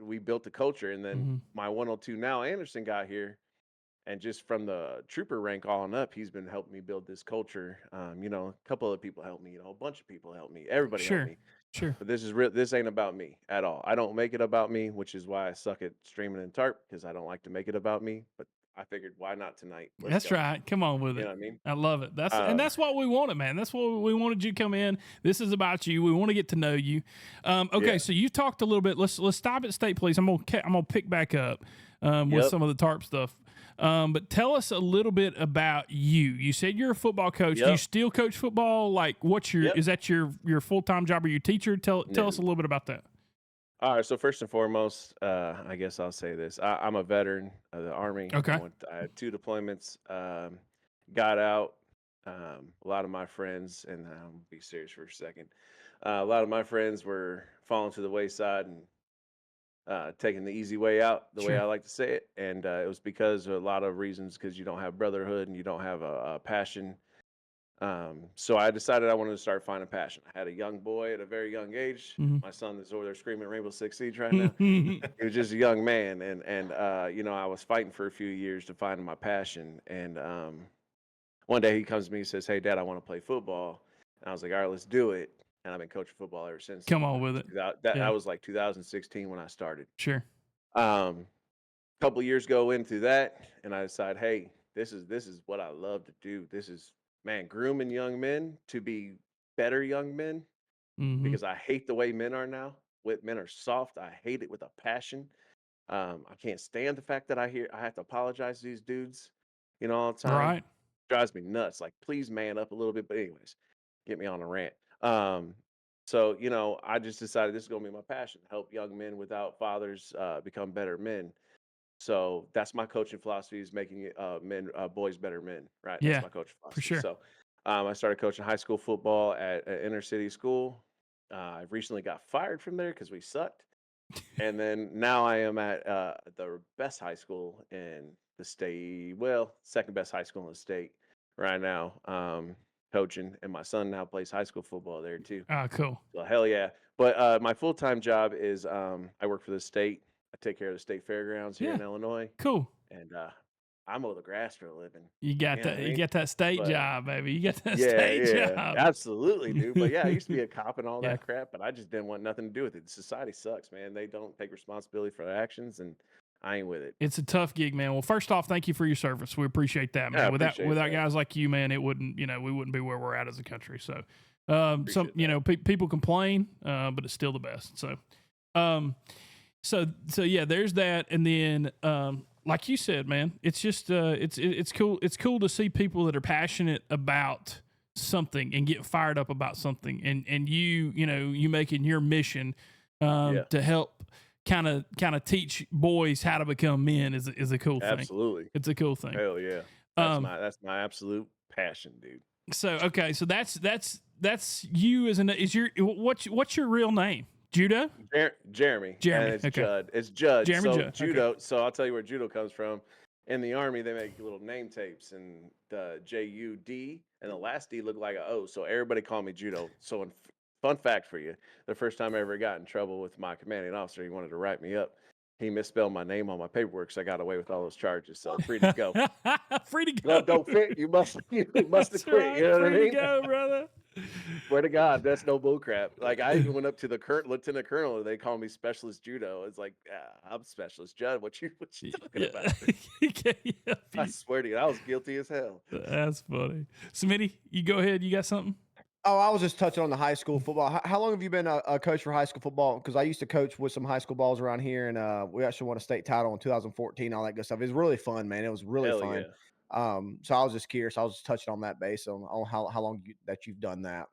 Speaker 5: we built the culture, and then my 102 now Anderson got here. And just from the trooper rank on up, he's been helping me build this culture. You know, a couple of people helped me. You know, a bunch of people helped me. Everybody helped me.
Speaker 1: Sure.
Speaker 5: But this is real. This ain't about me at all. I don't make it about me, which is why I suck at streaming in TARP, because I don't like to make it about me. But I figured, why not tonight?
Speaker 1: That's go. Right. Come on with it.
Speaker 5: You know what I mean?
Speaker 1: I love it. That's what we wanted, man. That's what we wanted you to come in. This is about you. We want to get to know you. Okay, so you talked a little bit. Let's stop at state police. I'm gonna pick back up with some of the TARP stuff. But tell us a little bit about you. You said you're a football coach. Do you still coach football? Like, what's your is that your full-time job or your teacher? Tell us a little bit about that.
Speaker 5: All right. So first and foremost, I guess I'll say this. I'm a veteran of the Army.
Speaker 1: Okay.
Speaker 5: I had 2 deployments. Got out. A lot of my friends, and I'll be serious for a second. A lot of my friends were falling to the wayside and taking the easy way out, the way I like to say it. And it was because of a lot of reasons, because you don't have brotherhood and you don't have a passion. So I decided I wanted to start finding passion. I had a young boy at a very young age. My son is over there screaming Rainbow Six Siege right now. He was just a young man. And you know, I was fighting for a few years to find my passion. And one day he comes to me and says, "Hey, Dad, I want to play football." And I was like, "All right, let's do it." And I've been coaching football ever since.
Speaker 1: Come on with it.
Speaker 5: That was like 2016 when I started.
Speaker 1: Sure.
Speaker 5: Couple of years go into that, and I decide, hey, this is what I love to do. This is, man, grooming young men to be better young men, because I hate the way men are now. Men are soft. I hate it with a passion. I can't stand the fact that I have to apologize to these dudes, you know, all the time.
Speaker 1: Right.
Speaker 5: Drives me nuts. Like, please man up a little bit. But anyways, get me on a rant. So, you know, I just decided this is going to be my passion, help young men without fathers become better men. So that's my coaching philosophy, is making boys better men, right?
Speaker 1: Yeah,
Speaker 5: that's my coaching philosophy.
Speaker 1: for sure.
Speaker 5: So I started coaching high school football at inner city school. I recently got fired from there because we sucked. And then now I am at the best high school in the state, well, second best high school in the state right now, coaching. And my son now plays high school football there too.
Speaker 1: Oh, cool.
Speaker 5: So hell yeah. But my full-time job is I work for the state. I take care of the state fairgrounds here in Illinois.
Speaker 1: Cool.
Speaker 5: And I mow the grass for a living.
Speaker 1: You got that. You got that state job, baby. You got that
Speaker 5: Yeah,
Speaker 1: state job.
Speaker 5: absolutely, dude. But yeah, I used to be a cop and all that crap, but I just didn't want nothing to do with it. Society sucks, man. They don't take responsibility for their actions, and I ain't with it.
Speaker 1: It's a tough gig, man. Well, first off, thank you for your service. We appreciate that, man.
Speaker 5: Yeah,
Speaker 1: without guys like you, man, it wouldn't, we wouldn't be where we're at as a country. So, people complain, but it's still the best. So, so yeah, there's that. And then, like you said, man, it's just, it's cool. It's cool to see people that are passionate about something and get fired up about something, and you making your mission to help kind of teach boys how to become men is a cool thing.
Speaker 5: Absolutely.
Speaker 1: It's a cool thing.
Speaker 5: Hell yeah. That's my absolute passion, dude.
Speaker 1: So okay, so that's you as what's your real name? Judo?
Speaker 5: Jeremy.
Speaker 1: Jeremy.
Speaker 5: And it's
Speaker 1: Okay.
Speaker 5: Judd. It's Judd.
Speaker 1: Jeremy
Speaker 5: so
Speaker 1: Judd.
Speaker 5: Judo.
Speaker 1: Okay.
Speaker 5: So I'll tell you where Judo comes from. In the Army, they make little name tapes, and the JUD and the last D look like a O. So everybody called me Judo. So fun fact for you, the first time I ever got in trouble with my commanding officer, he wanted to write me up. He misspelled my name on my paperwork, so I got away with all those charges. So free to go.
Speaker 1: Free to go.
Speaker 5: Glove don't fit. You must have
Speaker 1: That's
Speaker 5: quit.
Speaker 1: right.
Speaker 5: You know what I
Speaker 1: Free
Speaker 5: mean?
Speaker 1: to go, brother.
Speaker 5: Swear to God, that's no bull crap. Like I even went up to the lieutenant colonel, and they call me Specialist Judo. It's like, I'm Specialist Judd. What you talking about? I swear to you, I was guilty as hell.
Speaker 1: That's funny. Smitty, you go ahead. You got something?
Speaker 4: Oh, I was just touching on the high school football. How long have you been a coach for high school football? Because I used to coach with some high school balls around here, and we actually won a state title in 2014. All that good stuff. It was really fun, man. It was really
Speaker 5: Hell
Speaker 4: fun.
Speaker 5: yeah.
Speaker 4: So I was just curious. I was just touching on that base on how long that you've done that.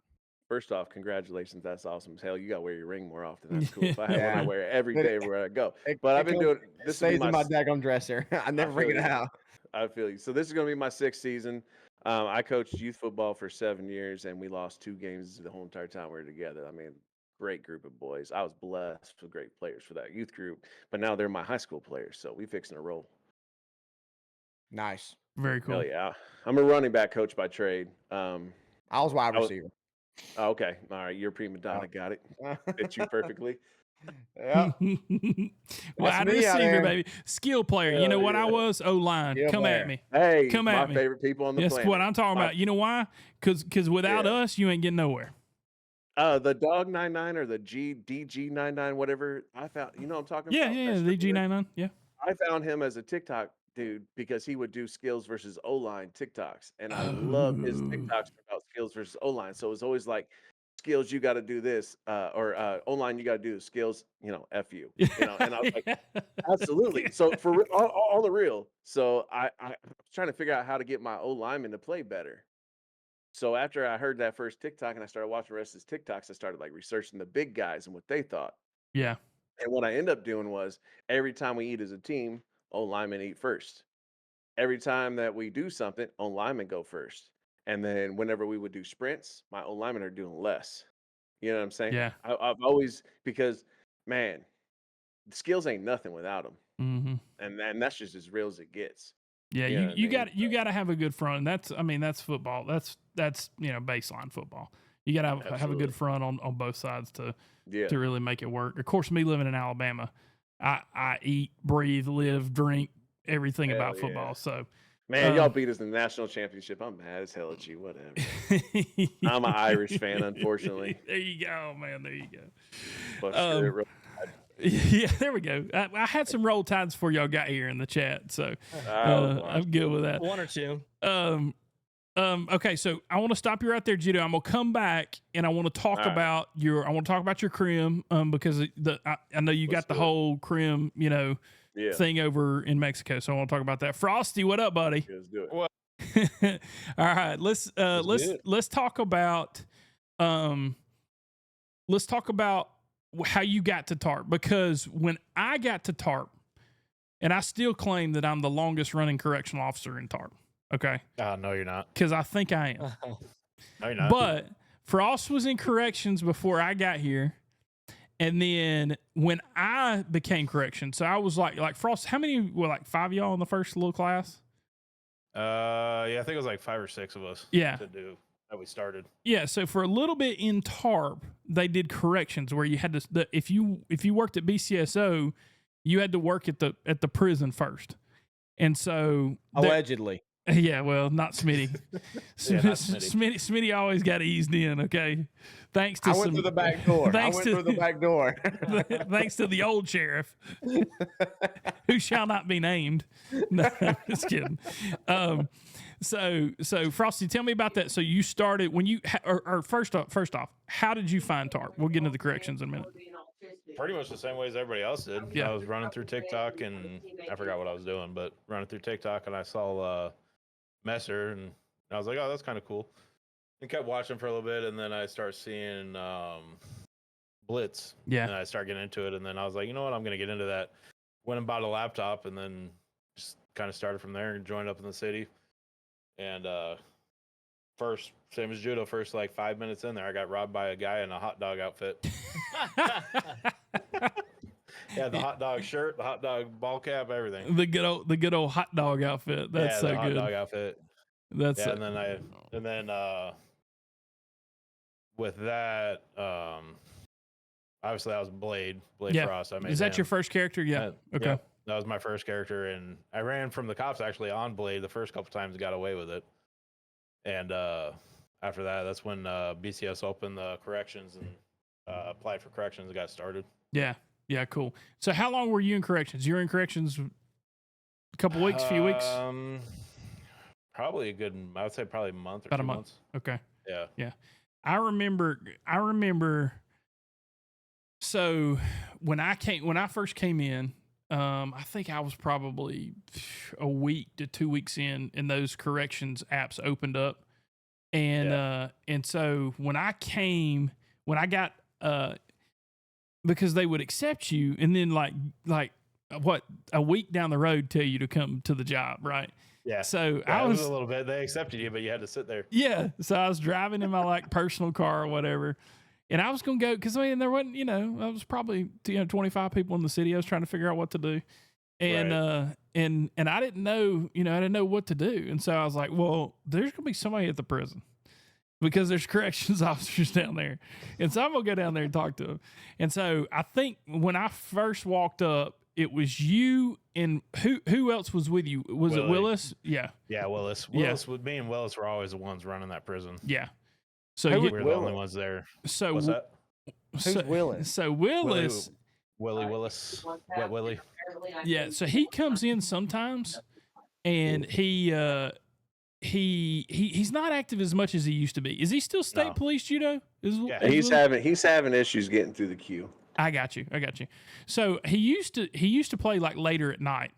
Speaker 5: First off, congratulations. That's awesome as hell. You got to wear your ring more often. That's cool. If I had one, I wear it every day everywhere I go. But I've been doing this.
Speaker 4: Stays in my daggone dresser. I never bring it out.
Speaker 5: I feel you. So this is going to be my 6th season. I coached youth football for 7 years, and we lost 2 games the whole entire time we were together. I mean, great group of boys. I was blessed with great players for that youth group, but now they're my high school players, so we fixing to roll.
Speaker 4: Nice.
Speaker 1: Very cool.
Speaker 5: Hell yeah. I'm a running back coach by trade.
Speaker 4: I was wide receiver.
Speaker 5: Oh, okay. All right. You're prima donna. Got it. Fit you perfectly.
Speaker 4: Yeah.
Speaker 1: Wide receiver, baby. Skill player. You know what I was? O-line. Come at me.
Speaker 5: Hey,
Speaker 1: come at
Speaker 5: my
Speaker 1: me.
Speaker 5: favorite people on the planet.
Speaker 1: That's what I'm talking about. You know why? Because without us, you ain't getting nowhere.
Speaker 5: The Dog 99 or the DG 99, whatever. I found. You know what I'm talking about?
Speaker 1: Yeah, DG 99. Yeah.
Speaker 5: I found him as a TikTok dude because he would do skills versus O-line TikToks, and I love his TikToks about skills versus O-line. So it's always like, skills, you got to do this, or O-line, you got to do skills, F you, and I was like, absolutely. So for all the real. So I was trying to figure out how to get my O-lineman to play better. So after I heard that first TikTok and I started watching the rest of his TikToks, I started like researching the big guys and what they thought.
Speaker 1: Yeah.
Speaker 5: And what I ended up doing was every time we eat as a team, O-linemen eat first. Every time that we do something, O-linemen go first. And then whenever we would do sprints, my O-linemen are doing less. You know what I'm saying?
Speaker 1: Yeah.
Speaker 5: I've always, because, man, the skills ain't nothing without them.
Speaker 1: Mm-hmm.
Speaker 5: And that's just as real as it gets.
Speaker 1: Yeah, you got to have a good front. That's football. That's baseline football. You got to have a good front on both sides to really make it work. Of course, me living in Alabama, I eat, breathe, live, drink everything about football. So,
Speaker 5: man, y'all beat us in the national championship. I'm mad as hell at you. Whatever. I'm an Irish fan, unfortunately.
Speaker 1: There you go, man. There you go.
Speaker 5: But
Speaker 1: yeah, there we go. I had some roll tides before y'all got here in the chat, so I'm good with that.
Speaker 2: 1 or 2.
Speaker 1: Okay, so I want to stop you right there, Judo. I'm gonna come back and I want to talk about your crim, because I know you got the whole crim, thing over in Mexico. So I want to talk about that. Frosty, what up, buddy?
Speaker 5: Let's do it.
Speaker 1: What? All right, let's talk about how you got to TARP, because when I got to TARP, and I still claim that I'm the longest running correctional officer in TARP. Okay.
Speaker 6: No, you're not.
Speaker 1: Because I think I am.
Speaker 6: No, you're not.
Speaker 1: But Frost was in corrections before I got here. And then when I became corrections, so I was like Frost, how many were like 5 of y'all in the first little class?
Speaker 6: Yeah, I think it was like 5 or 6 of us.
Speaker 1: Yeah.
Speaker 6: To do that we started.
Speaker 1: Yeah, so for a little bit in TARP, they did corrections where you had to if you worked at BCSO, you had to work at the prison first. And so
Speaker 4: allegedly.
Speaker 1: Yeah, well, not Smitty.
Speaker 6: Yeah, not Smitty.
Speaker 1: Smitty always got eased in, okay? Thanks to
Speaker 4: I went through the back door. Through the back door.
Speaker 1: Thanks to the old sheriff, who shall not be named. No, just kidding. So Frosty, tell me about that. So you started when you or first off, how did you find TARP? We'll get into the corrections in a minute.
Speaker 6: Pretty much the same way as everybody else did.
Speaker 1: Yeah.
Speaker 6: I was running through TikTok, and I forgot what I was doing, but running through TikTok, and I saw Messer, and I was like, oh, that's kind of cool. and kept watching for a little bit, and then I start seeing Blitz.
Speaker 1: Yeah.
Speaker 6: And I start getting into it, and then I was like, you know what, I'm gonna get into that. Went and bought a laptop, and then just kind of started from there and joined up in the city. And first, same as judo, first like 5 minutes in there, I got robbed by a guy in a hot dog outfit. Yeah, the hot dog shirt, the hot dog ball cap, everything.
Speaker 1: The good old hot dog outfit. That's so
Speaker 6: the hot
Speaker 1: good.
Speaker 6: dog outfit.
Speaker 1: That's
Speaker 6: Yeah, and then with that, obviously I was Blade
Speaker 1: Yeah.
Speaker 6: Frost. I made
Speaker 1: Is that
Speaker 6: him.
Speaker 1: your first character? Yeah. Okay.
Speaker 6: Yeah, that was my first character, and I ran from the cops actually on Blade the first couple times, got away with it. And after that, that's when BCS opened the corrections and applied for corrections and got started.
Speaker 1: Yeah. Yeah. Cool. So how long were you in corrections? You were in corrections a couple weeks, few weeks?
Speaker 6: Probably I would say probably a month or
Speaker 1: About
Speaker 6: 2
Speaker 1: a month.
Speaker 6: months.
Speaker 1: Okay.
Speaker 6: Yeah.
Speaker 1: Yeah. I remember. So when I first came in, I think I was probably a week to 2 weeks in, and those corrections apps opened up. And, and so when I got, because they would accept you and then like what, a week down the road tell you to come to the job. Right.
Speaker 6: Yeah.
Speaker 1: So
Speaker 6: Yeah,
Speaker 1: I
Speaker 6: it
Speaker 1: was
Speaker 6: a little bit, they accepted you, but you had to sit there.
Speaker 1: Yeah. So I was driving in my like personal car or whatever. And I was going to go, because I mean, there wasn't, I was probably 25 people in the city. I was trying to figure out what to do. And,
Speaker 6: Right.
Speaker 1: and I didn't know, I didn't know what to do. And so I was like, well, there's going to be somebody at the prison because there's corrections officers down there. And so I'm going to go down there and talk to them. And so I think when I first walked up, it was you and who else was with you? Was it
Speaker 6: Willie.
Speaker 1: Willis? Yeah.
Speaker 6: Yeah, Willis.
Speaker 1: Yeah.
Speaker 6: Me and Willis were always the ones running that prison.
Speaker 1: Yeah. So
Speaker 4: Who
Speaker 6: We
Speaker 4: was
Speaker 6: were the only
Speaker 4: Willis?
Speaker 6: ones there.
Speaker 1: so
Speaker 6: What's that?
Speaker 4: Who's Willis?
Speaker 1: So Willis,
Speaker 6: Willie Willis. Wet Willie.
Speaker 1: yeah. So he comes in sometimes, and he's not active as much as he used to be. Is he still state
Speaker 6: No.
Speaker 1: police judo?
Speaker 6: Yeah.
Speaker 5: He's having issues getting through the queue.
Speaker 1: I got you. So he used to play like later at night,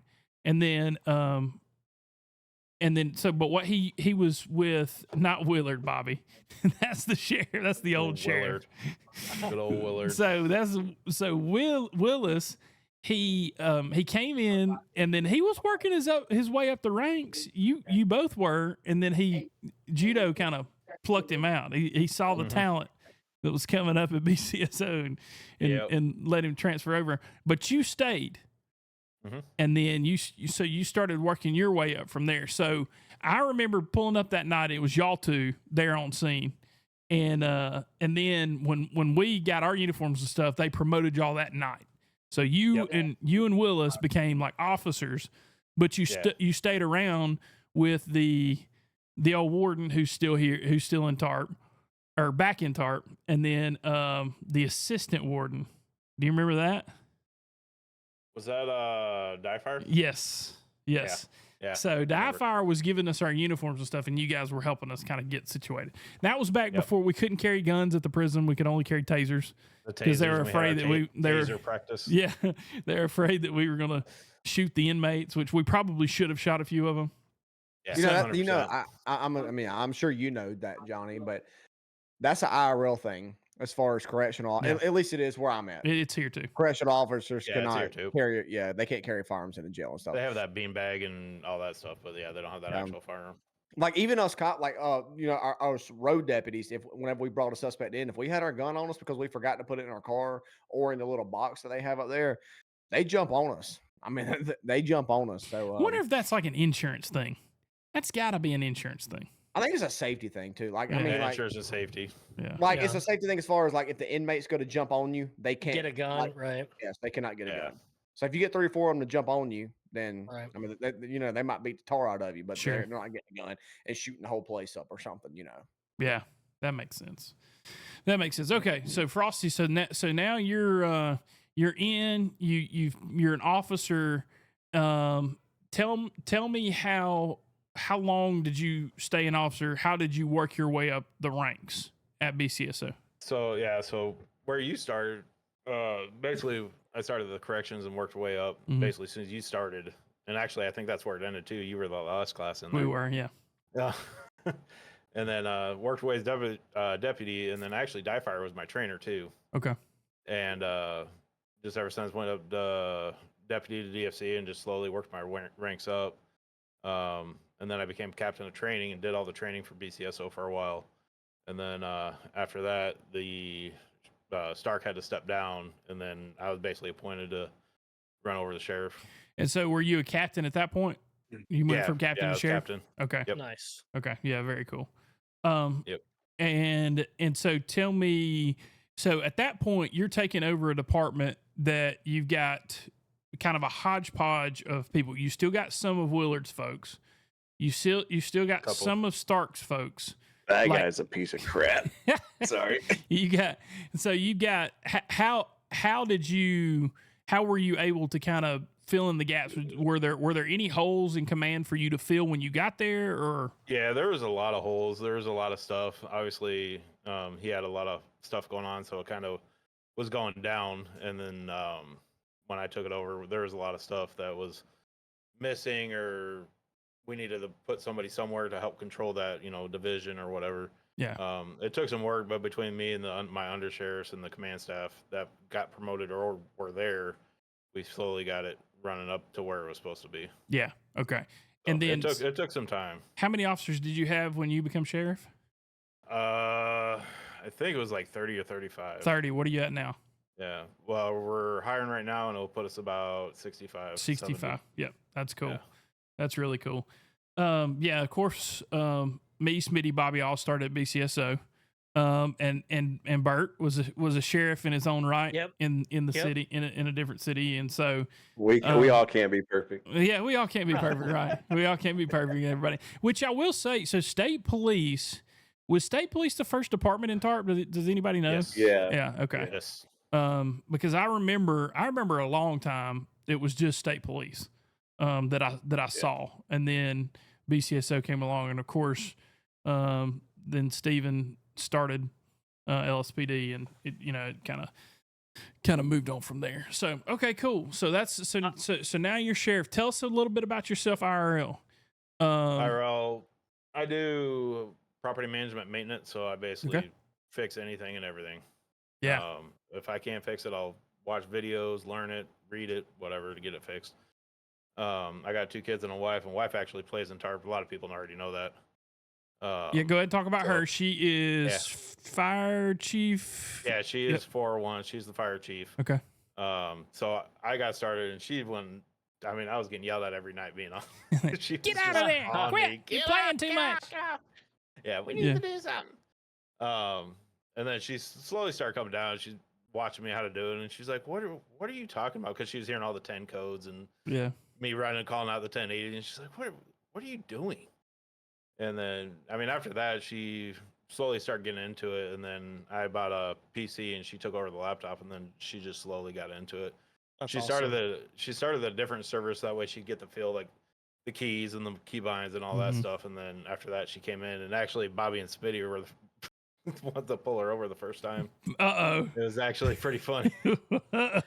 Speaker 1: and then but what he was with, not Willard, Bobby. That's the sheriff. That's the old sheriff.
Speaker 6: Good old Willard.
Speaker 1: So Willis, he came in, and then he was working his way up the ranks. You both were, and then judo kind of plucked him out. He saw the talent that was coming up at BCSO and let him transfer over. But you stayed. And then you started working your way up from there. So I remember pulling up that night. It was y'all two there on scene, and then when we got our uniforms and stuff, they promoted y'all that night. So you and Willis became like officers, but you stayed around with the old warden who's still here, who's still in TARP or back in TARP, and then the assistant warden. Do you remember that?
Speaker 6: Was that Diefire?
Speaker 1: Yes.
Speaker 6: Yeah.
Speaker 1: So Diefire was giving us our uniforms and stuff, and you guys were helping us kind of get situated. That was back before we couldn't carry guns at the prison. We could only carry tasers because they were afraid that
Speaker 6: taser practice.
Speaker 1: Yeah, they're afraid that we were going to shoot the inmates, which we probably should have shot a few of them.
Speaker 6: Yeah,
Speaker 4: I'm sure you know that, Johnny, but that's an IRL thing as far as correctional.
Speaker 1: Yeah.
Speaker 4: At least it is where I'm at.
Speaker 1: It's here too.
Speaker 4: Correctional officers
Speaker 6: Yeah, it's
Speaker 4: cannot
Speaker 6: here too.
Speaker 4: carry. Yeah, they can't carry firearms in the jail and stuff.
Speaker 6: They have that beanbag and all that stuff, but yeah, they don't have that actual firearm.
Speaker 4: Like even us cop, like our road deputies, whenever we brought a suspect in, if we had our gun on us because we forgot to put it in our car or in the little box that they have up there, they jump on us. I mean, they jump on us. So
Speaker 1: I wonder if that's like an insurance thing. That's got to be an insurance thing.
Speaker 4: I think it's a safety thing too. Like I
Speaker 1: Yeah.
Speaker 4: mean,
Speaker 6: Yeah,
Speaker 4: like
Speaker 6: insurance and safety.
Speaker 1: Yeah.
Speaker 4: like it's a safety thing as far as like if the inmates go to jump on you, they can't
Speaker 2: Get a gun,
Speaker 4: like,
Speaker 2: right?
Speaker 4: Yes, they cannot get a
Speaker 6: Yeah.
Speaker 4: gun. So if you get 3 or 4 of them to jump on you, then
Speaker 2: Right.
Speaker 4: I mean, they might beat the tar out of you, but
Speaker 1: Sure.
Speaker 4: they're not getting a gun and shooting the whole place up or something.
Speaker 1: Yeah, that makes sense. Okay, so Frosty, so now you're you're an officer. Tell me how long did you stay an officer? How did you work your way up the ranks at BCSO?
Speaker 6: So where you started, basically I started the corrections and worked way up basically as soon as you started. And actually I think that's where it ended too. You were the last class in there.
Speaker 1: We were, yeah.
Speaker 6: Yeah. and then worked away as deputy, and then actually Die Fire was my trainer too.
Speaker 1: Okay.
Speaker 6: And just ever since went up the deputy to DFC and just slowly worked my ranks up. And then I became captain of training and did all the training for BCSO for a while. And then after that, the Stark had to step down, and then I was basically appointed to run over the sheriff.
Speaker 1: And so, were you a captain at that point? You went from captain
Speaker 6: I
Speaker 1: to
Speaker 6: was
Speaker 1: sheriff.
Speaker 6: captain.
Speaker 1: Okay.
Speaker 6: Yep.
Speaker 2: Nice.
Speaker 1: Okay. Yeah. Very cool.
Speaker 6: Yep.
Speaker 1: And so, tell me. So, at that point, you're taking over a department that you've got kind of a hodgepodge of people. You still got some of Willard's folks. You still got
Speaker 6: Couple.
Speaker 1: some of Stark's folks.
Speaker 5: That
Speaker 1: Like-
Speaker 5: guy's a piece of crap. Sorry.
Speaker 1: You got how were you able to kind of fill in the gaps? Were there any holes in command for you to fill when you got there, or?
Speaker 6: Yeah, there was a lot of holes. There was a lot of stuff. Obviously, he had a lot of stuff going on, so it kind of was going down. And then when I took it over, there was a lot of stuff that was missing, or we needed to put somebody somewhere to help control that, division or whatever.
Speaker 1: Yeah.
Speaker 6: It took some work, but between me and my undersheriffs and the command staff that got promoted or were there, we slowly got it running up to where it was supposed to be.
Speaker 1: Yeah. Okay.
Speaker 6: So
Speaker 1: And then
Speaker 6: it took some time.
Speaker 1: how many officers did you have when you become sheriff?
Speaker 6: I think it was like 30 or 35.
Speaker 1: 30. What are you at now?
Speaker 6: Yeah. Well, we're hiring right now, and it'll put us about 65.
Speaker 1: 65.
Speaker 6: 70.
Speaker 1: Yep. That's cool.
Speaker 6: Yeah.
Speaker 1: That's really cool. Yeah, of course, me, Smitty, Bobby all started at BCSO. And Bert was a sheriff in his own right.
Speaker 2: Yep.
Speaker 1: In the
Speaker 2: Yep.
Speaker 1: city, in a different city. And so
Speaker 5: We all can't be perfect.
Speaker 1: yeah, we all can't be perfect, right? We all can't be perfect, everybody. Which I will say, so state police, was state police the first department in TARP? Does anybody know?
Speaker 6: Yes.
Speaker 5: Yeah.
Speaker 1: Yeah, okay.
Speaker 6: Yes.
Speaker 1: Because I remember a long time it was just state police that I saw, and then BCSO came along, and of course then Steven started LSPD, and it kind of moved on from there. So okay, cool. So that's so now you're sheriff. Tell us a little bit about yourself, IRL.
Speaker 6: IRL, I do property management maintenance, so I basically
Speaker 1: Okay.
Speaker 6: fix anything and everything.
Speaker 1: Yeah.
Speaker 6: If I can't fix it, I'll watch videos, learn it, read it, whatever to get it fixed. I got 2 kids and a wife, and wife actually plays in TARP. A lot of people already know that.
Speaker 1: Yeah, go ahead and talk about
Speaker 6: so-
Speaker 1: her. She is fire chief.
Speaker 6: Yeah, she is 401. She's the fire chief.
Speaker 1: Okay.
Speaker 6: So I got started, and she went. I mean, I was getting yelled at every night being on. She
Speaker 1: Get
Speaker 6: was
Speaker 1: out
Speaker 6: just
Speaker 1: of there!
Speaker 6: on
Speaker 1: Quit!
Speaker 6: me.
Speaker 1: You're
Speaker 6: Get
Speaker 1: playing
Speaker 6: out,
Speaker 1: too
Speaker 6: get
Speaker 1: much.
Speaker 6: out, get out. Yeah, we
Speaker 1: Yeah.
Speaker 6: need to do something. And then she slowly started coming down. She's watching me how to do it, and she's like, "What are you talking about?" Because she was hearing all the 10 codes and
Speaker 1: Yeah.
Speaker 6: me running and calling out the 1080, and she's like, "What are you doing?" And then, I mean, after that, she slowly started getting into it, and then I bought a PC, and she took over the laptop, and then she just slowly got into it.
Speaker 2: That's
Speaker 6: She
Speaker 2: awesome.
Speaker 6: started the different servers, so that way she'd get to feel like the keys and the keybinds and all
Speaker 1: Mhm.
Speaker 6: that stuff. And then after that, she came in, and actually Bobby and Spitty were the ones that pull her over the first time.
Speaker 1: Uh
Speaker 6: It was actually pretty funny.
Speaker 1: oh.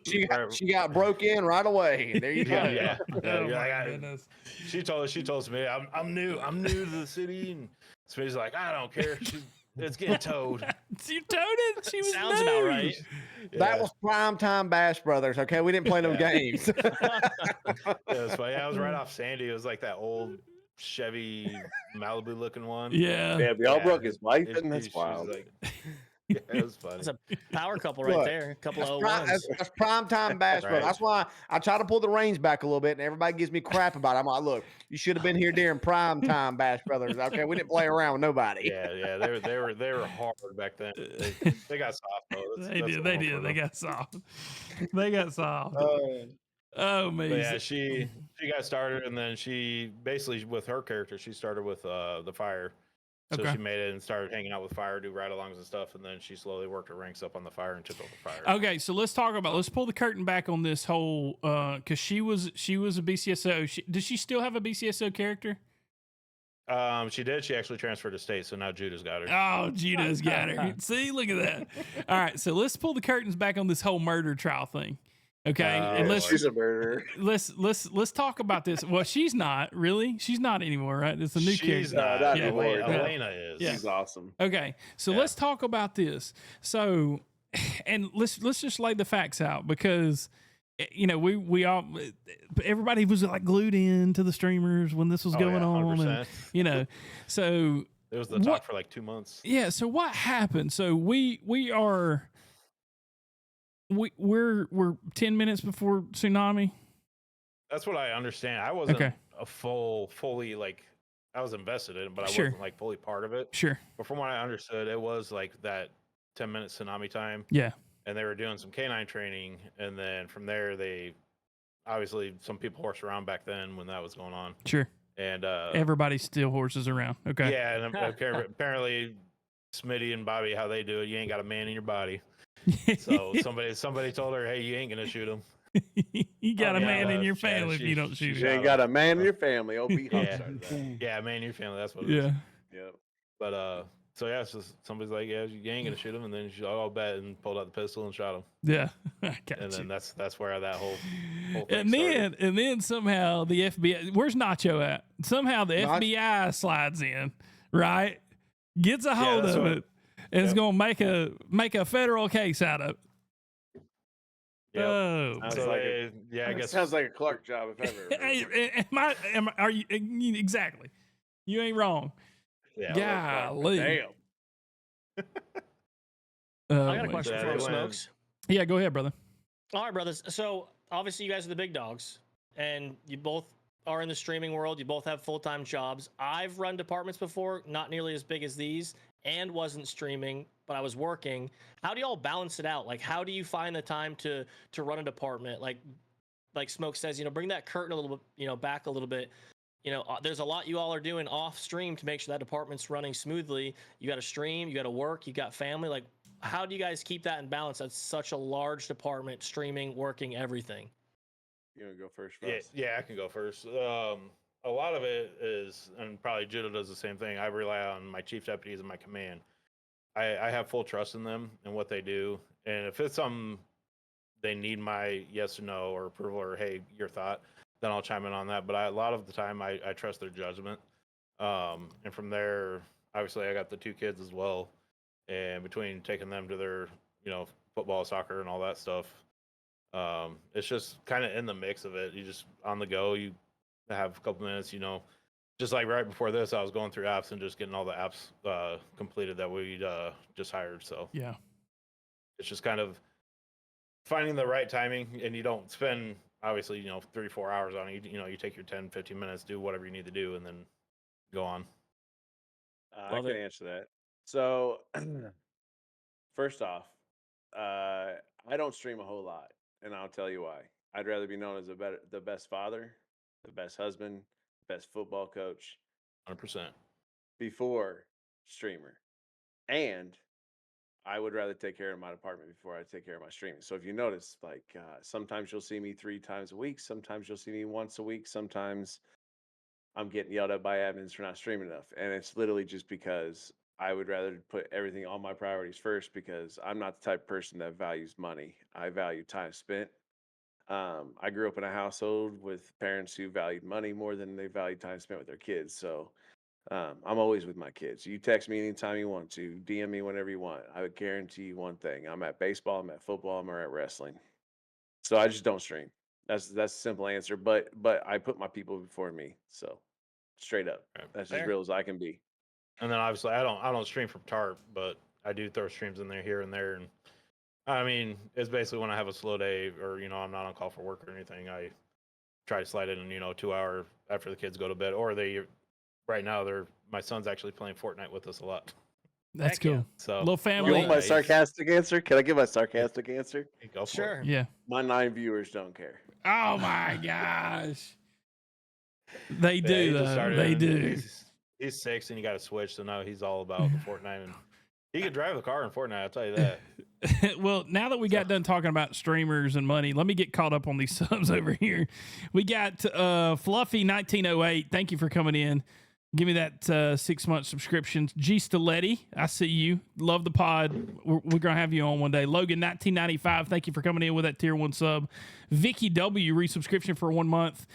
Speaker 4: She got broke in right away. There you go.
Speaker 6: Yeah.
Speaker 1: Oh
Speaker 6: You're
Speaker 1: my
Speaker 6: like,
Speaker 1: goodness.
Speaker 6: She told me I'm new to the city, and Spitty's like, I don't care. It's getting towed.
Speaker 1: You towed it. She was
Speaker 2: Sounds about
Speaker 1: new.
Speaker 2: right.
Speaker 4: That
Speaker 6: Yeah.
Speaker 4: was prime time Bash Brothers. Okay, we didn't play no
Speaker 6: Yeah.
Speaker 4: games.
Speaker 6: Yeah, it was funny. I was right off Sandy. It was like that old Chevy Malibu looking one.
Speaker 1: Yeah.
Speaker 5: Yeah, y'all
Speaker 6: Yeah.
Speaker 5: broke his wife,
Speaker 6: It-
Speaker 5: and that's
Speaker 6: she was
Speaker 5: wild.
Speaker 6: like- yeah, it was funny.
Speaker 2: That's a power couple right
Speaker 4: Look,
Speaker 2: there. A couple of
Speaker 4: That's prime time Bash Brothers.
Speaker 6: Right.
Speaker 4: That's why I try to pull the reins back a little bit, and everybody gives me crap about it. I'm like, look, you should have been here during prime time Bash Brothers. Okay, we didn't play around with nobody.
Speaker 6: Yeah, they were hard back then. They got soft though.
Speaker 1: They
Speaker 6: That's
Speaker 1: did.
Speaker 6: all
Speaker 1: They
Speaker 6: for
Speaker 1: did. They
Speaker 6: them.
Speaker 1: got soft. They got soft. Oh man.
Speaker 6: But yeah, she got started, and then she basically, with her character, she started with the fire. So
Speaker 1: Okay.
Speaker 6: she made it and started hanging out with fire, do ride-alongs and stuff, and then she slowly worked her ranks up on the fire and took over fire.
Speaker 1: Okay, so let's pull the curtain back on this whole because she was a BCSO. Does she still have a BCSO character?
Speaker 6: She did. She actually transferred to state, so now Judo's got her.
Speaker 1: Oh, Judo's got her. See, look at that. All right, so let's pull the curtains back on this whole murder trial thing. Okay, and
Speaker 5: Yeah, she's a murderer.
Speaker 1: let's talk about this. Well, she's not really. She's not anymore, right? It's a new
Speaker 6: She's
Speaker 1: character.
Speaker 6: not.
Speaker 5: not
Speaker 1: Yeah.
Speaker 5: anymore.
Speaker 6: Elena is.
Speaker 1: Yeah.
Speaker 5: She's awesome.
Speaker 1: Okay, so
Speaker 6: Yeah.
Speaker 1: let's talk about this. So, and let's just lay the facts out because you know we all everybody was like glued in to the streamers when this was
Speaker 6: Oh,
Speaker 1: going
Speaker 6: yeah,
Speaker 1: on, and
Speaker 6: 100%.
Speaker 1: you know, so
Speaker 6: It was the
Speaker 1: What-
Speaker 6: talk for like 2 months.
Speaker 1: yeah. So what happened? So we're 10 minutes before tsunami.
Speaker 6: That's what I understand. I wasn't
Speaker 1: Okay.
Speaker 6: a fully like I was invested in it, but I
Speaker 1: Sure.
Speaker 6: wasn't like fully part of it.
Speaker 1: Sure.
Speaker 6: But from what I understood, it was like that 10-minute tsunami time,
Speaker 1: Yeah.
Speaker 6: and they were doing some canine training, and then from there they obviously some people horsed around back then when that was going on,
Speaker 1: Sure.
Speaker 6: and
Speaker 1: Everybody still horses around. Okay.
Speaker 6: yeah, and apparently Smitty and Bobby, how they do it, you ain't got a man in your body. So somebody told her, hey, you ain't gonna shoot him.
Speaker 1: You got a
Speaker 6: yeah,
Speaker 1: man in your
Speaker 6: yeah,
Speaker 1: family if
Speaker 6: she-
Speaker 1: you don't
Speaker 6: she
Speaker 1: shoot
Speaker 5: You
Speaker 1: him.
Speaker 5: ain't got a man in your family. OB Hunt
Speaker 6: Yeah.
Speaker 5: started that.
Speaker 6: Yeah, man in your family. That's what it is.
Speaker 1: Yeah.
Speaker 5: Yep.
Speaker 6: But so yeah, so somebody's like, yeah, you ain't gonna shoot him, and then she's like, I'll bet, and pulled out the pistol and shot him.
Speaker 1: Yeah. I got
Speaker 6: And
Speaker 1: you.
Speaker 6: then that's where that whole thing
Speaker 1: And
Speaker 6: started.
Speaker 1: then somehow the FBI, where's Nacho at? Somehow the
Speaker 4: Nach-
Speaker 1: FBI slides in, right? Gets a hold
Speaker 6: that's
Speaker 1: of
Speaker 6: what-
Speaker 1: it, and is
Speaker 6: Yep.
Speaker 1: gonna make a federal case out of it.
Speaker 6: Yep.
Speaker 1: Oh,
Speaker 5: Sounds
Speaker 6: So
Speaker 5: like
Speaker 6: they, yeah, I guess
Speaker 5: sounds like a Clark job if ever.
Speaker 1: are you exactly? You ain't wrong.
Speaker 6: yeah,
Speaker 1: Golly.
Speaker 5: Damn.
Speaker 1: Oh,
Speaker 2: I got a
Speaker 1: my
Speaker 2: question
Speaker 6: Yeah,
Speaker 2: for
Speaker 6: they
Speaker 2: him,
Speaker 6: went-
Speaker 2: Smokes.
Speaker 1: Yeah, go ahead, brother.
Speaker 2: All right, brothers. So obviously you guys are the big dogs, and you both are in the streaming world. You both have full-time jobs. I've run departments before, not nearly as big as these, and wasn't streaming, but I was working. How do y'all balance it out? Like, how do you find the time to run a department? Like Smoke says, bring that curtain a little bit, back a little bit. There's a lot you all are doing off stream to make sure that department's running smoothly. You got to stream, you got to work, you got family. Like, how do you guys keep that in balance? That's such a large department, streaming, working, everything.
Speaker 5: You want to go first,
Speaker 6: Yeah,
Speaker 5: Russ?
Speaker 6: yeah, I can go first. A lot of it is, and probably Judo does the same thing. I rely on my chief deputies and my command. I have full trust in them and what they do. And if it's something they need my yes or no or approval or hey, your thought, then I'll chime in on that. But a lot of the time, I trust their judgment. And from there, obviously, I got the 2 kids as well. And between taking them to their, football, soccer, and all that stuff, it's just kind of in the mix of it. You just on the go. You have a couple minutes. Just like right before this, I was going through apps and just getting all the apps completed that we just hired. So
Speaker 1: Yeah.
Speaker 6: it's just kind of finding the right timing, and you don't spend obviously 3-4 hours on it. You take your 10-15 minutes, do whatever you need to do, and then go on.
Speaker 5: I can answer that. So, first off, I don't stream a whole lot, and I'll tell you why. I'd rather be known as the best father, the best husband, best football coach
Speaker 6: 100%.
Speaker 5: before streamer, and I would rather take care of my department before I take care of my streaming. So if you notice, like sometimes you'll see me 3 times a week, sometimes you'll see me once a week, sometimes I'm getting yelled at by admins for not streaming enough, and it's literally just because I would rather put everything on my priorities first because I'm not the type of person that values money. I value time spent. I grew up in a household with parents who valued money more than they valued time spent with their kids. So I'm always with my kids. You text me anytime you want to, DM me whenever you want. I would guarantee you one thing: I'm at baseball, I'm at football, I'm at wrestling. So I just don't stream. That's a simple answer. But I put my people before me. So straight up,
Speaker 6: Right.
Speaker 5: that's
Speaker 2: Fair.
Speaker 5: as real as I can be.
Speaker 6: And then obviously I don't stream from TARP, but I do throw streams in there here and there. And I mean, it's basically when I have a slow day or I'm not on call for work or anything, I try to slide in 2 hour after the kids go to bed. Or right now my son's actually playing Fortnite with us a lot.
Speaker 1: That's
Speaker 2: Heck yeah.
Speaker 1: cool.
Speaker 6: So
Speaker 1: Little
Speaker 5: You
Speaker 1: family.
Speaker 5: want my
Speaker 6: Nice.
Speaker 5: sarcastic answer? Can I give my sarcastic answer?
Speaker 6: go for
Speaker 2: Sure.
Speaker 6: it.
Speaker 1: Yeah.
Speaker 5: My 9 viewers don't care.
Speaker 1: Oh my gosh. They
Speaker 6: Yeah,
Speaker 1: do
Speaker 6: he just
Speaker 1: though.
Speaker 6: started
Speaker 1: They
Speaker 6: and
Speaker 1: do.
Speaker 6: He's 6 and he got a Switch, so now he's all about the Fortnite. And he could drive the car in Fortnite, I'll tell you that.
Speaker 1: Well, now that we got done talking about streamers and money, let me get caught up on these subs over here. We got Fluffy 1908. Thank you for coming in. Give me that 6-month subscription. G. Stiletti, I see you. Love the pod. We're going to have you on one day. Logan, 1995, thank you for coming in with that tier 1 sub. Vicky W, resubscription for 1 month.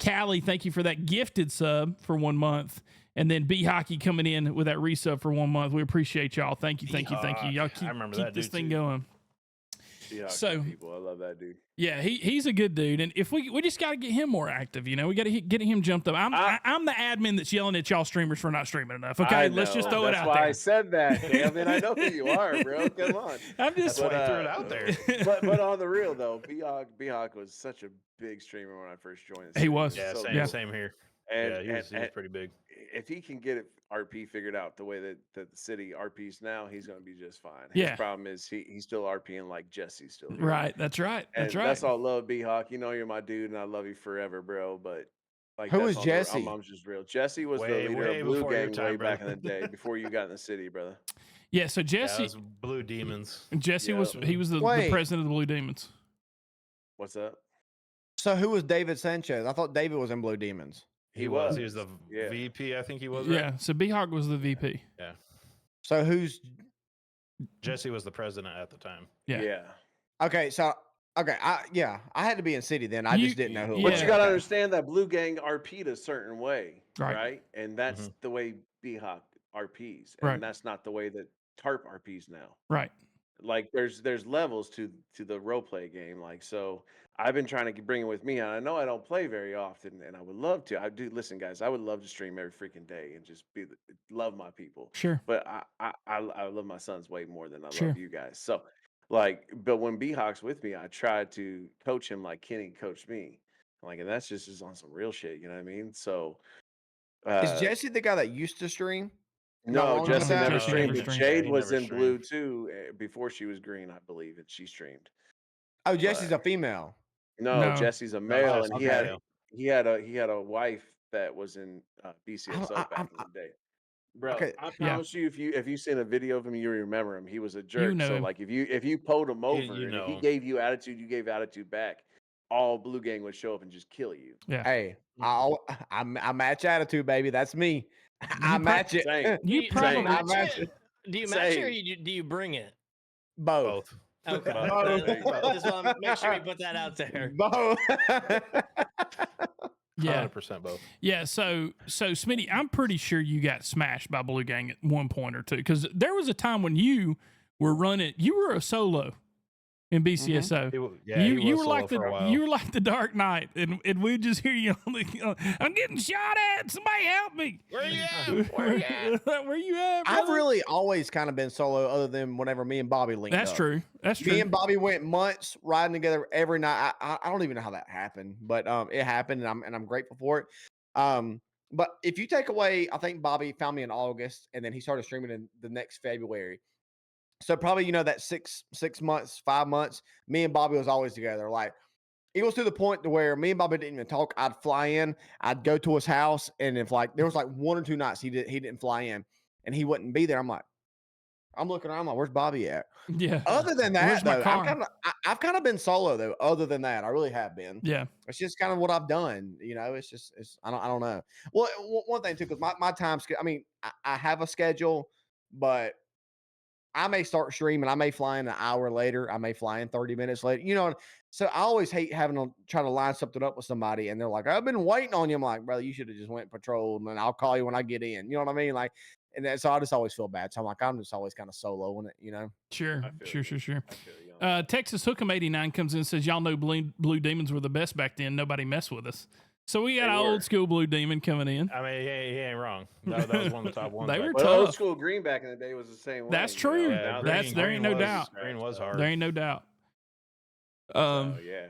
Speaker 1: Callie, thank you for that gifted sub for 1 month. And then B Hockey coming in with that resub for 1 month. We appreciate y'all. Thank you. Y'all keep this thing going.
Speaker 5: So people, I love that dude.
Speaker 1: Yeah, he's a good dude, and if we just got to get him more active, you know, we got to get him jumped up. I'm the admin that's yelling at y'all streamers for not streaming enough. Okay, let's just throw it out there.
Speaker 5: That's why I said that. Damn it, I know who you are, bro. Come on.
Speaker 1: I'm just
Speaker 6: threw it out there.
Speaker 5: but on the real though, B-Hawk was such a big streamer when I first joined.
Speaker 1: He was.
Speaker 6: Yeah, same here.
Speaker 5: And
Speaker 6: he was pretty big.
Speaker 5: If he can get RP figured out the way that the city RPs now, he's going to be just fine.
Speaker 1: Yeah.
Speaker 5: His problem is he's still RPing like Jesse's still here.
Speaker 1: Right. That's right. That's right.
Speaker 5: That's all I love, B-Hawk. You know you're my dude, and I love you forever, bro. But like,
Speaker 4: who is Jesse?
Speaker 5: I'm just real. Jesse was the leader of Blue Gang way back in the day, before you got in the city, brother.
Speaker 1: Yeah. So Jesse,
Speaker 6: was Blue Demons.
Speaker 1: Jesse was the president of the Blue Demons.
Speaker 5: What's up?
Speaker 4: So who was David Sanchez? I thought David was in Blue Demons.
Speaker 6: He was. He was the VP, I think he was. Right?
Speaker 1: Yeah. So B-Hawk was the VP.
Speaker 6: Yeah.
Speaker 4: So who's
Speaker 6: Jesse was the president at the time.
Speaker 1: Yeah.
Speaker 4: Okay. So I had to be in city then. I just didn't know who.
Speaker 5: But you got to understand that Blue Gang RP'd a certain way,
Speaker 1: right?
Speaker 5: right? And that's the way B-Hawk RPs, and that's not the way that TARP RPs now.
Speaker 1: Right.
Speaker 5: Like there's levels to the role play game. Like, so I've been trying to bring it with me, and I know I don't play very often, and I would love to. I do. Listen, guys, I would love to stream every freaking day and just love my people.
Speaker 1: Sure.
Speaker 5: But I love my sons way more than I love you guys. So, like, but when B-Hawk's with me, I try to coach him like Kenny coached me. Like, and that's just on some real shit. You know what I mean? So,
Speaker 4: is Jesse the guy that used to stream?
Speaker 5: No, Jesse never streamed. Jade was in
Speaker 6: streamed.
Speaker 5: Blue too before she was green, I believe, and she streamed.
Speaker 4: Oh, Jesse's a female.
Speaker 5: No, Jesse's a male, and he had a wife that was in BCSO back in the day. Bro, I promise you, if you seen a video of him, you remember him. He was a jerk. So like, if you pulled him over, and if he gave you attitude, you gave attitude back. All Blue Gang would show up and just kill you.
Speaker 1: Yeah.
Speaker 4: Hey, I match attitude, baby. That's me. I match it.
Speaker 2: Do you match it, or do you bring it?
Speaker 4: Both.
Speaker 2: Okay. Just want to make sure we put that out there.
Speaker 4: Both.
Speaker 1: Yeah,
Speaker 6: 100% both.
Speaker 1: Yeah, so Smitty, I'm pretty sure you got smashed by Blue Gang at one point or two, because there was a time when you were running. You were a solo in BCSO. You were like the Dark Knight, and we'd just hear you on the. I'm getting shot at. Somebody help me.
Speaker 6: Where you at? Where you at?
Speaker 1: Where you at?
Speaker 4: I've really always kind of been solo, other than whenever me and Bobby linked
Speaker 1: That's
Speaker 4: up.
Speaker 1: true. That's true.
Speaker 4: Me and Bobby went months riding together every night. I don't even know how that happened, but it happened, and I'm grateful for it. But if you take away, I think Bobby found me in August, and then he started streaming in the next February. So probably, that 6 months, 5 months, me and Bobby was always together. Like, it was to the point to where me and Bobby didn't even talk. I'd fly in, I'd go to his house, and if there was like 1 or 2 nights he didn't fly in and he wouldn't be there, I'm looking around, I'm like, where's Bobby at?
Speaker 1: Yeah.
Speaker 4: Other than that,
Speaker 1: my
Speaker 4: though,
Speaker 1: car?
Speaker 4: I've kind of been solo though. Other than that, I really have been.
Speaker 1: Yeah.
Speaker 4: It's just kind of what I've done. I don't know. Well, one thing too, because my time, I mean, I have a schedule, but I may start streaming. I may fly in an hour later. I may fly in 30 minutes later. So I always hate having to try to line something up with somebody, and they're like, "I've been waiting on you." I'm like, "Brother, you should have just went patrol, and then I'll call you when I get in." You know what I mean? Like, and then, so I just always feel bad. So I'm like, I'm just always kind of soloing it.
Speaker 1: Sure.
Speaker 5: Sure.
Speaker 1: Texas Hookem 89 comes in and says, "Y'all know Blue Demons were the best back then. Nobody messed with us." So we got an old school Blue Demon coming in.
Speaker 6: I mean, he ain't wrong. That was one of the top ones.
Speaker 1: They were
Speaker 5: But
Speaker 1: tough.
Speaker 5: old school Green back in the day was the same way.
Speaker 1: That's true.
Speaker 6: Yeah,
Speaker 1: there ain't no doubt.
Speaker 6: Green was hard.
Speaker 1: There ain't no doubt.
Speaker 5: Yeah.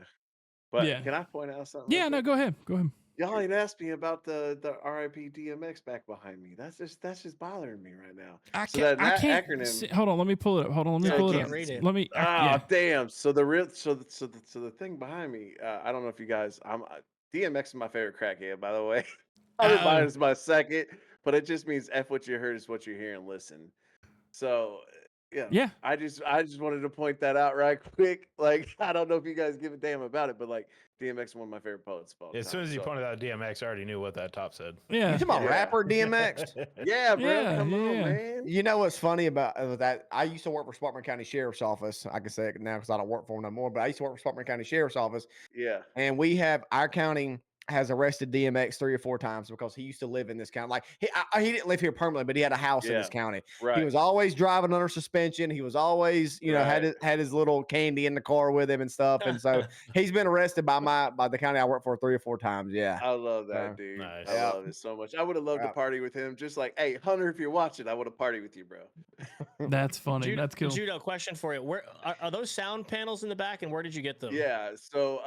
Speaker 5: But
Speaker 1: yeah.
Speaker 5: Can I point out something?
Speaker 1: Yeah, no, go ahead.
Speaker 5: Y'all ain't asked me about the RIP DMX back behind me. That's just bothering me right now.
Speaker 1: I
Speaker 5: can't.
Speaker 1: Acronym. Hold on, let me pull it up.
Speaker 2: Read it.
Speaker 1: Let me.
Speaker 5: Damn. So the thing behind me. I don't know if you guys. DMX is my favorite crackhead, by the way. Everybody is my second, but it just means F what you heard is what you hear and listen. So
Speaker 1: Yeah.
Speaker 5: I just wanted to point that out right quick. Like, I don't know if you guys give a damn about it, but like DMX is one of my favorite poets of all time.
Speaker 6: As soon as you
Speaker 5: so-
Speaker 6: pointed out DMX, I already knew what that top said.
Speaker 4: You
Speaker 1: Yeah.
Speaker 4: talking about
Speaker 5: Yeah.
Speaker 4: rapper DMX?
Speaker 5: Yeah, bro.
Speaker 1: Yeah,
Speaker 5: Come on,
Speaker 1: yeah.
Speaker 5: man.
Speaker 4: You know what's funny about that? I used to work for Sparkman County Sheriff's Office. I can say it now because I don't work for them no more. But I used to work for Sparkman County Sheriff's Office,
Speaker 5: Yeah.
Speaker 4: and we have our county has arrested DMX 3 or 4 times because he used to live in this county. Like he didn't live here permanently, but he had a house in this
Speaker 5: Yeah.
Speaker 4: county.
Speaker 5: Right.
Speaker 4: He was always driving under suspension. He was always,
Speaker 5: Right.
Speaker 4: had his little candy in the car with him and stuff. And so he's been arrested by the county I work for 3 or 4 times. Yeah.
Speaker 5: I love that,
Speaker 4: So,
Speaker 5: dude.
Speaker 6: Nice.
Speaker 5: I
Speaker 4: Yeah.
Speaker 5: love it so much. I would have loved to
Speaker 4: Yeah.
Speaker 5: party with him. Just like, hey, Hunter, if you're watching, I would have partied with you, bro.
Speaker 1: That's funny. That's cool.
Speaker 2: Judo, question for you. Where are those sound panels in the back, and where did you get them?
Speaker 5: Yeah. So,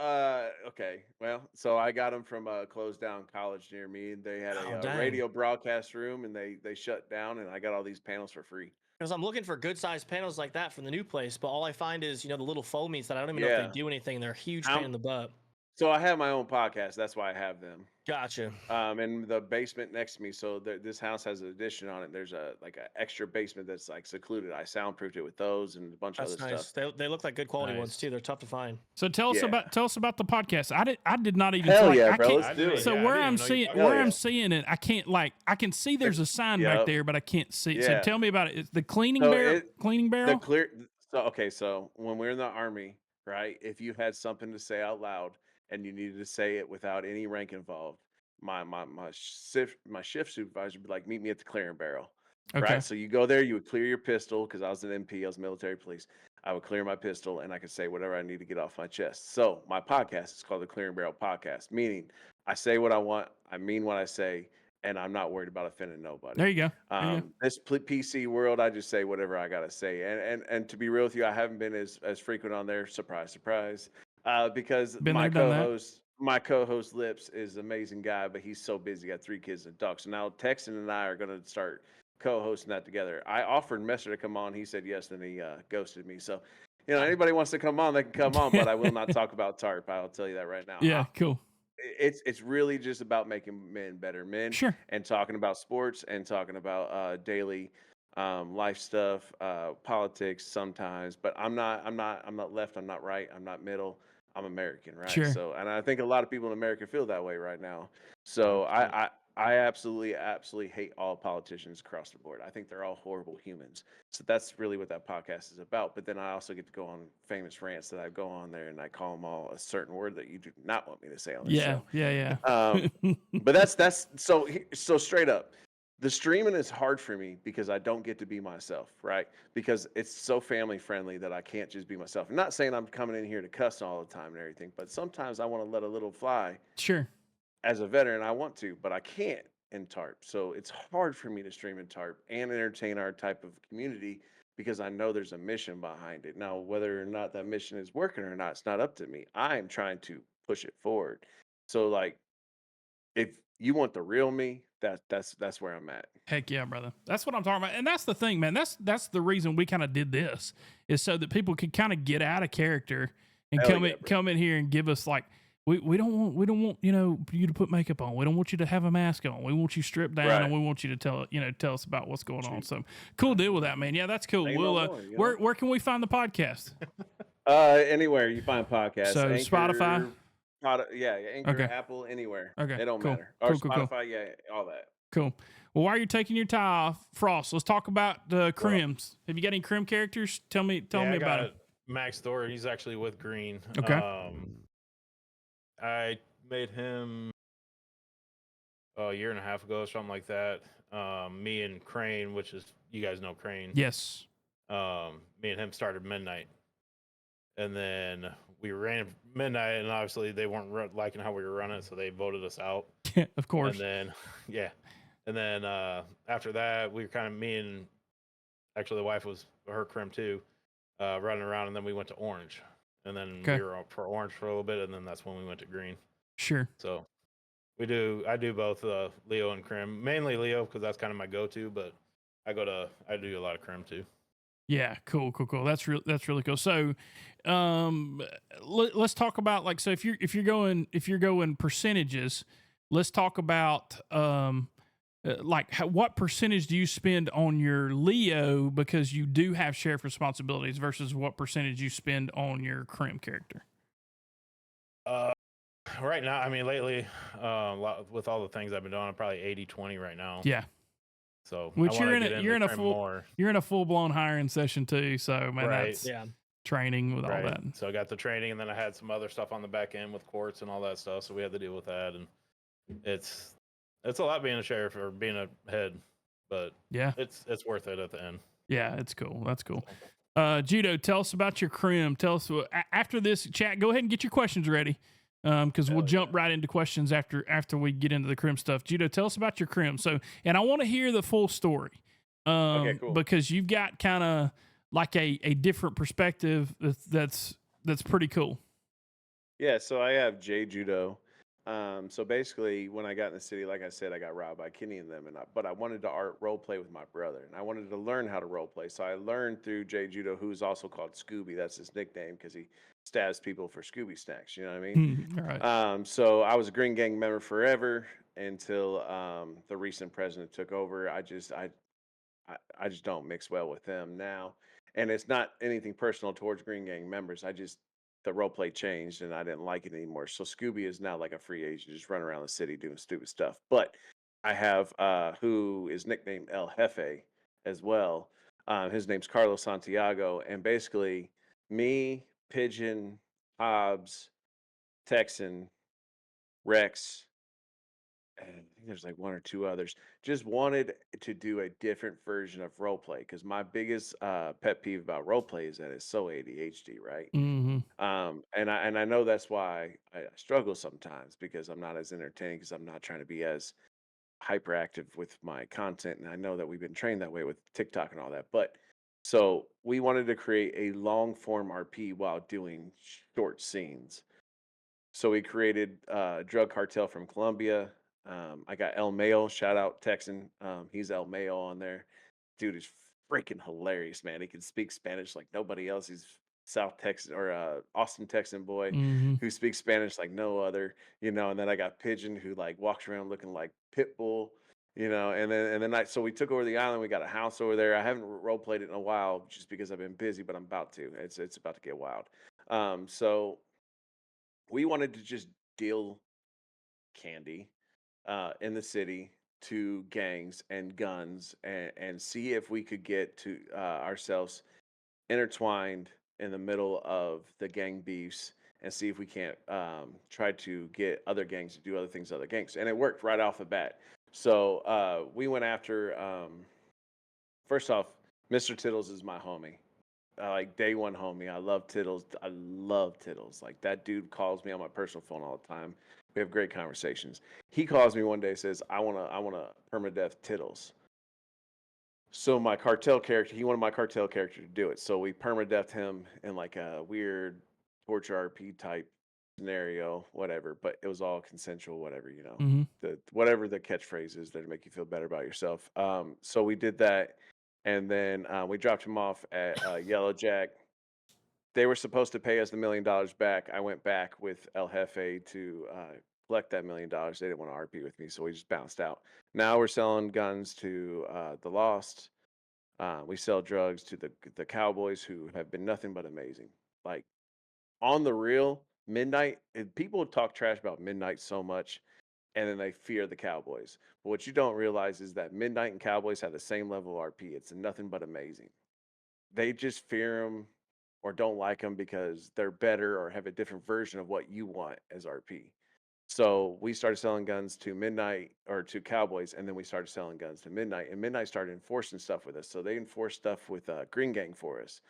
Speaker 5: okay. Well, so I got them from a closed down college near me. They had
Speaker 2: Oh,
Speaker 5: a
Speaker 2: dang.
Speaker 5: radio broadcast room, and they shut down, and I got all these panels for free.
Speaker 2: Because I'm looking for good sized panels like that from the new place, but all I find is the little foamies that I don't even know
Speaker 5: Yeah.
Speaker 2: if they do anything. They're a huge
Speaker 5: I'm-
Speaker 2: pain in the butt.
Speaker 5: So I have my own podcast. That's why I have them.
Speaker 2: Gotcha.
Speaker 5: In the basement next to me. So this house has an addition on it. There's a extra basement that's like secluded. I soundproofed it with those and a bunch of
Speaker 2: That's
Speaker 5: other
Speaker 2: nice.
Speaker 5: stuff.
Speaker 2: They look like good quality ones
Speaker 6: Nice.
Speaker 2: too. They're tough to find.
Speaker 1: So tell us
Speaker 5: Yeah.
Speaker 1: about the podcast. I did not even
Speaker 5: Hell
Speaker 1: feel like
Speaker 5: yeah,
Speaker 1: I
Speaker 5: bro.
Speaker 1: can't.
Speaker 5: Let's do it.
Speaker 1: So
Speaker 6: Yeah, I
Speaker 1: where
Speaker 6: didn't
Speaker 1: I'm
Speaker 6: even know you
Speaker 1: seeing
Speaker 6: talked
Speaker 5: Hell
Speaker 1: where
Speaker 5: yeah.
Speaker 1: I'm seeing it, I can see there's a sign back
Speaker 5: Yep.
Speaker 1: there, but I can't see. So
Speaker 5: Yeah.
Speaker 1: tell me about it. It's the cleaning
Speaker 5: So
Speaker 1: barrel.
Speaker 5: it-
Speaker 1: Cleaning
Speaker 5: The
Speaker 1: barrel.
Speaker 5: so when we're in the army, right? If you had something to say out loud and you needed to say it without any rank involved, my shift supervisor would be like, meet me at the clearing barrel.
Speaker 1: Okay.
Speaker 5: Right. So you go there, you would clear your pistol because I was an MP, I was military police. I would clear my pistol and I could say whatever I need to get off my chest. So my podcast is called the Clearing Barrel Podcast, meaning I say what I want, I mean what I say, and I'm not worried about offending nobody.
Speaker 1: There you go. There you go.
Speaker 5: This PC world, I just say whatever I gotta say. And to be real with you, I haven't been as frequent on there. Surprise, surprise. Because
Speaker 1: Been
Speaker 5: my
Speaker 1: there, done that.
Speaker 5: co-host Lips is an amazing guy, but he's so busy, got 3 kids and a dog. So now Texan and I are gonna start co-hosting that together. I offered Messer to come on, he said yes, then he ghosted me. So anybody wants to come on, they can come on, but I will not talk about TARP. I'll tell you that right now.
Speaker 1: Yeah. Cool.
Speaker 5: It's really just about making men better men
Speaker 1: Sure.
Speaker 5: and talking about sports and talking about daily life stuff, politics sometimes. But I'm not left. I'm not right. I'm not middle. I'm American, right?
Speaker 1: Sure.
Speaker 5: So, and I think a lot of people in America feel that way right now. So I absolutely hate all politicians across the board. I think they're all horrible humans. So that's really what that podcast is about. But then I also get to go on famous rants that I go on there and I call them all a certain word that you do not want me to say on the
Speaker 1: Yeah.
Speaker 5: show.
Speaker 1: Yeah.
Speaker 5: But that's so straight up. The streaming is hard for me because I don't get to be myself, right? Because it's so family friendly that I can't just be myself. I'm not saying I'm coming in here to cuss all the time and everything, but sometimes I want to let a little fly.
Speaker 1: Sure.
Speaker 5: As a veteran, I want to, but I can't in TARP. So it's hard for me to stream in TARP and entertain our type of community because I know there's a mission behind it. Now, whether or not that mission is working or not, it's not up to me. I am trying to push it forward. So like, if you want the real me, that's where I'm at.
Speaker 1: Heck yeah, brother. That's what I'm talking about. And that's the thing, man. That's the reason we kind of did this, is so that people could kind of get out of character and
Speaker 5: Hell yeah, bro.
Speaker 1: come in here and give us like, we don't want you to put makeup on. We don't want you to have a mask on. We want you stripped down,
Speaker 5: Right.
Speaker 1: and we want you to tell us about what's going on. So cool deal with that, man. Yeah, that's cool.
Speaker 5: Ain't no
Speaker 1: We'll
Speaker 5: more, you know?
Speaker 1: where can we find the podcast?
Speaker 5: Anywhere you find podcasts.
Speaker 1: So Spotify?
Speaker 5: Anchor,
Speaker 1: Okay.
Speaker 5: Apple, anywhere.
Speaker 1: Okay,
Speaker 5: It don't
Speaker 1: cool.
Speaker 5: matter. Or
Speaker 1: Cool.
Speaker 5: Spotify, yeah, all that.
Speaker 1: Cool. Well, while you're taking your tie off, Frost, let's talk about the Crims. Have you got any Crim characters? Tell me
Speaker 6: I
Speaker 1: about
Speaker 6: got
Speaker 1: it.
Speaker 6: Max Thor. He's actually with Green.
Speaker 1: Okay.
Speaker 6: I made him a year and a half ago, something like that. Me and Crane, which is, you guys know Crane.
Speaker 1: Yes.
Speaker 6: Me and him started midnight, and then we ran midnight, and obviously they weren't liking how we were running, so they voted us out.
Speaker 1: Of course.
Speaker 6: And then after that, we were kind of, me and actually the wife was her Crim too, running around, and then we went to Orange, and then
Speaker 1: Okay.
Speaker 6: we were for Orange for a little bit, and then that's when we went to Green.
Speaker 1: Sure.
Speaker 6: So I do both Leo and Crim, mainly Leo because that's kind of my go-to, but I do a lot of Crim too.
Speaker 1: Yeah, cool. That's really cool. So, let's talk about, like, so if you're going percentages, let's talk about what percentage do you spend on your Leo because you do have sheriff responsibilities versus what percentage you spend on your crim character?
Speaker 6: Right now, I mean, lately, with all the things I've been doing, I'm probably 80-20 right now.
Speaker 1: Yeah.
Speaker 6: So
Speaker 1: Which
Speaker 6: I
Speaker 1: you're
Speaker 6: want
Speaker 1: in
Speaker 6: to
Speaker 1: a
Speaker 6: get
Speaker 1: you're in
Speaker 6: into
Speaker 1: a
Speaker 6: trim
Speaker 1: full
Speaker 6: more.
Speaker 1: you're in a full blown hiring session too. So man,
Speaker 6: Right.
Speaker 1: that's
Speaker 2: Yeah.
Speaker 1: training with all
Speaker 6: Right.
Speaker 1: that.
Speaker 6: So I got the training, and then I had some other stuff on the back end with courts and all that stuff. So we had to deal with that, and it's a lot being a sheriff or being a head, but
Speaker 1: Yeah.
Speaker 6: it's worth it at the end.
Speaker 1: Yeah, it's cool. That's cool. Judo, tell us about your crim. Tell us after this chat. Go ahead and get your questions ready, because we'll jump right into questions after we get into the crim stuff. Judo, tell us about your crim. So, and I want to hear the full story,
Speaker 5: Okay, cool.
Speaker 1: because you've got kind of like a different perspective that's pretty cool.
Speaker 5: Yeah, so I have Judo. So basically, when I got in the city, like I said, I got robbed by Kenny and them, but I wanted to role play with my brother, and I wanted to learn how to role play. So I learned through Judo, who's also called Scooby. That's his nickname because he stabs people for Scooby snacks. You know what I mean?
Speaker 1: All right.
Speaker 5: So I was a Green Gang member forever until the recent president took over. I just don't mix well with them now, and it's not anything personal towards Green Gang members. The role play changed and I didn't like it anymore. So Scooby is now like a free agent, just running around the city doing stupid stuff. But I have who is nicknamed El Jefe as well. His name's Carlos Santiago, and basically me, Pigeon, Hobbs, Texan, Rex, and I think there's like one or two others, just wanted to do a different version of role play because my biggest pet peeve about role play is that it's so ADHD, right?
Speaker 1: Mm-hmm.
Speaker 5: And I know that's why I struggle sometimes because I'm not as entertaining because I'm not trying to be as hyperactive with my content. And I know that we've been trained that way with TikTok and all that. But so we wanted to create a long form RP while doing short scenes. So we created a drug cartel from Colombia. I got El Mayo, shout out Texan. He's El Mayo on there. Dude is freaking hilarious, man. He can speak Spanish like nobody else. He's South Texas or Austin Texan boy
Speaker 1: Mm-hmm.
Speaker 5: who speaks Spanish like no other, And then I got Pigeon who like walks around looking like Pitbull, so we took over the island. We got a house over there. I haven't role played it in a while just because I've been busy, but I'm about to. It's about to get wild. So we wanted to just deal candy in the city to gangs and guns and see if we could get to ourselves intertwined in the middle of the gang beefs and see if we can't try to get other gangs to do other things to other gangs. And it worked right off the bat. So we went after, first off, Mr. Tittles is my homie. Like day one homie. I love Tittles. I love Tittles. Like that dude calls me on my personal phone all the time. We have great conversations. He calls me one day, says, I wanna permadeath Tittles. So my cartel character, he wanted my cartel character to do it. So we permadeathed him in like a weird torture RP type scenario, whatever. But it was all consensual, whatever,
Speaker 1: Mm-hmm.
Speaker 5: whatever the catchphrase is there to make you feel better about yourself. So we did that, and then we dropped him off at Yellow Jack. They were supposed to pay us the $1 million back. I went back with El Jefe to collect that $1 million. They didn't want to RP with me, so we just bounced out. Now we're selling guns to the Lost. We sell drugs to the Cowboys, who have been nothing but amazing. Like on the real, Midnight. People talk trash about Midnight so much, and then they fear the Cowboys. But what you don't realize is that Midnight and Cowboys have the same level of RP. It's nothing but amazing. They just fear them or don't like them because they're better or have a different version of what you want as RP. So we started selling guns to Midnight or to Cowboys, and then we started selling guns to Midnight, and Midnight started enforcing stuff with us. So they enforced stuff with Green Gang for us.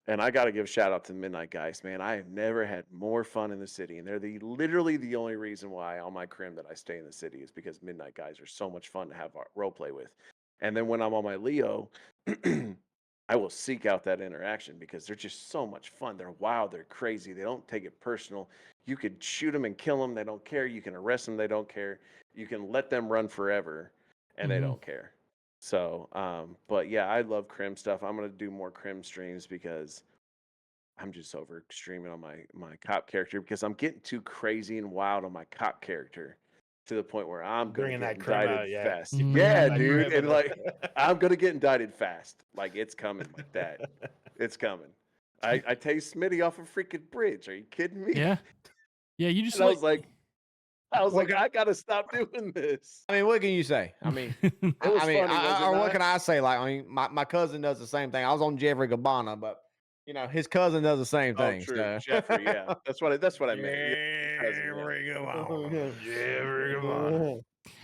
Speaker 5: And I got to give a shout out to the Midnight guys, man. I have never had more fun in the city, and they're literally the only reason why on my crim that I stay in the city is because Midnight guys are so much fun to have role play with. And then when I'm on my Leo, I will seek out that interaction because they're just so much fun. They're wild, they're crazy, they don't take it personal. You could shoot them and kill them, they don't care. You can arrest them, they don't care. You can let them run forever, and they don't care. So, but yeah, I love crim stuff. I'm gonna do more crim streams because I'm just over streaming on my cop character because I'm getting too crazy and wild on my cop character. to the point where I'm gonna
Speaker 6: Bringing
Speaker 5: get
Speaker 6: that crib
Speaker 5: indicted
Speaker 6: out, yeah.
Speaker 5: fast.
Speaker 1: Mm.
Speaker 5: Yeah,
Speaker 6: That
Speaker 5: dude,
Speaker 6: crib
Speaker 5: and
Speaker 6: and
Speaker 5: like I'm gonna get indicted fast. Like it's coming like that. It's coming. I tased Smitty off a freaking bridge. Are you kidding me?
Speaker 1: Yeah. Yeah. You just
Speaker 5: And I was like, I gotta stop doing this.
Speaker 4: I mean, what can you say? I mean,
Speaker 5: It was funny, was it
Speaker 4: or what
Speaker 5: not?
Speaker 4: can I say? Like, I mean, my cousin does the same thing. I was on Jeffrey Gabbana, but his cousin does the same
Speaker 5: Oh,
Speaker 4: thing.
Speaker 5: true,
Speaker 4: So.
Speaker 5: Jeffrey. Yeah, that's what I meant. Yeah, cousin, yeah.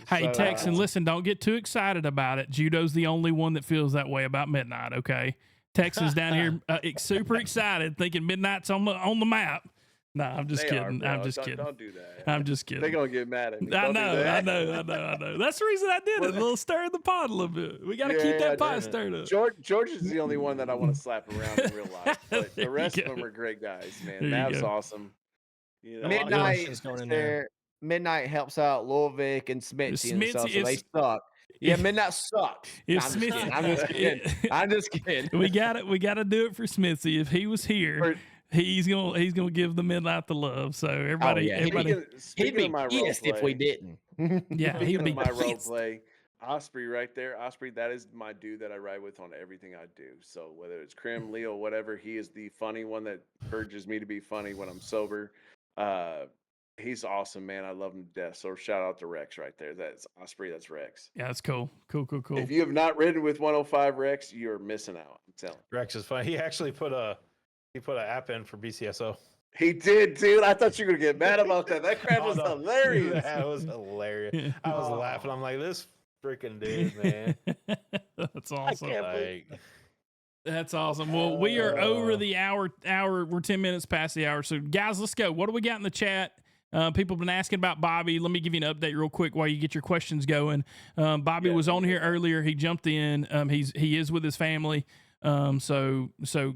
Speaker 1: Hey,
Speaker 4: So,
Speaker 1: Texan, listen, don't get too excited about it. Judo's the only one that feels that way about midnight, okay? Texan's down here super excited, thinking midnight's on the map. No, I'm just
Speaker 5: They
Speaker 1: kidding.
Speaker 5: are,
Speaker 1: I'm
Speaker 5: bro.
Speaker 1: just kidding.
Speaker 5: Don't do that.
Speaker 1: I'm just
Speaker 5: They're
Speaker 1: kidding.
Speaker 5: gonna get mad at me.
Speaker 1: I
Speaker 5: Don't do
Speaker 1: know.
Speaker 5: that.
Speaker 1: That's the reason I did it. A little stir in the pot a little bit. We got to keep that pot stirred up.
Speaker 5: George is the only one that I want to slap around in real life, but
Speaker 1: There
Speaker 5: the
Speaker 1: you
Speaker 5: rest of
Speaker 1: go.
Speaker 5: them are great guys, man.
Speaker 1: There you
Speaker 5: Mav's
Speaker 1: go.
Speaker 5: awesome. You know,
Speaker 2: lot of
Speaker 4: Midnight
Speaker 2: questions going in there.
Speaker 4: there. Midnight helps out Lulvik and Smitzy and stuff,
Speaker 1: Smitzy,
Speaker 4: so they
Speaker 1: if-
Speaker 4: suck. Yeah, Midnight sucks.
Speaker 1: If
Speaker 4: I'm just
Speaker 1: Smithy-
Speaker 4: kidding. I'm just kidding. I'm just kidding.
Speaker 1: we got it. We got to do it for Smithy. If he was here,
Speaker 5: For-
Speaker 1: he's gonna give the midnight the love. So everybody,
Speaker 4: yeah.
Speaker 1: everybody,
Speaker 4: He'd
Speaker 5: Speaking
Speaker 4: be
Speaker 5: of my role
Speaker 4: pissed if we
Speaker 5: play,
Speaker 4: didn't.
Speaker 1: yeah, he'd
Speaker 5: Speaking
Speaker 1: be
Speaker 5: of my role
Speaker 1: pissed.
Speaker 5: play, Osprey right there. Osprey, that is my dude that I ride with on everything I do. So whether it's Krim, Leo, whatever, he is the funny one that urges me to be funny when I'm sober. He's awesome, man. I love him to death. So shout out to Rex right there. That's Osprey. That's Rex.
Speaker 1: Yeah, that's cool. Cool.
Speaker 5: If you have not ridden with 105 Rex, you're missing out. I'm telling you.
Speaker 6: Rex is funny. He actually put an app in for BCSO.
Speaker 5: He did, dude. I thought you were gonna get mad about that. That crap was
Speaker 6: no.
Speaker 5: hilarious.
Speaker 6: That was hilarious. I was
Speaker 5: Oh.
Speaker 6: laughing. I'm like, this freaking dude, man.
Speaker 1: That's awesome.
Speaker 5: can't believe-
Speaker 6: Like,
Speaker 1: That's awesome. Well, we are over the hour. We're 10 minutes past the hour. So, guys, let's go. What do we got in the chat? People have been asking about Bobby. Let me give you an update real quick while you get your questions going. Bobby was on here earlier. He jumped in. He is with his family. So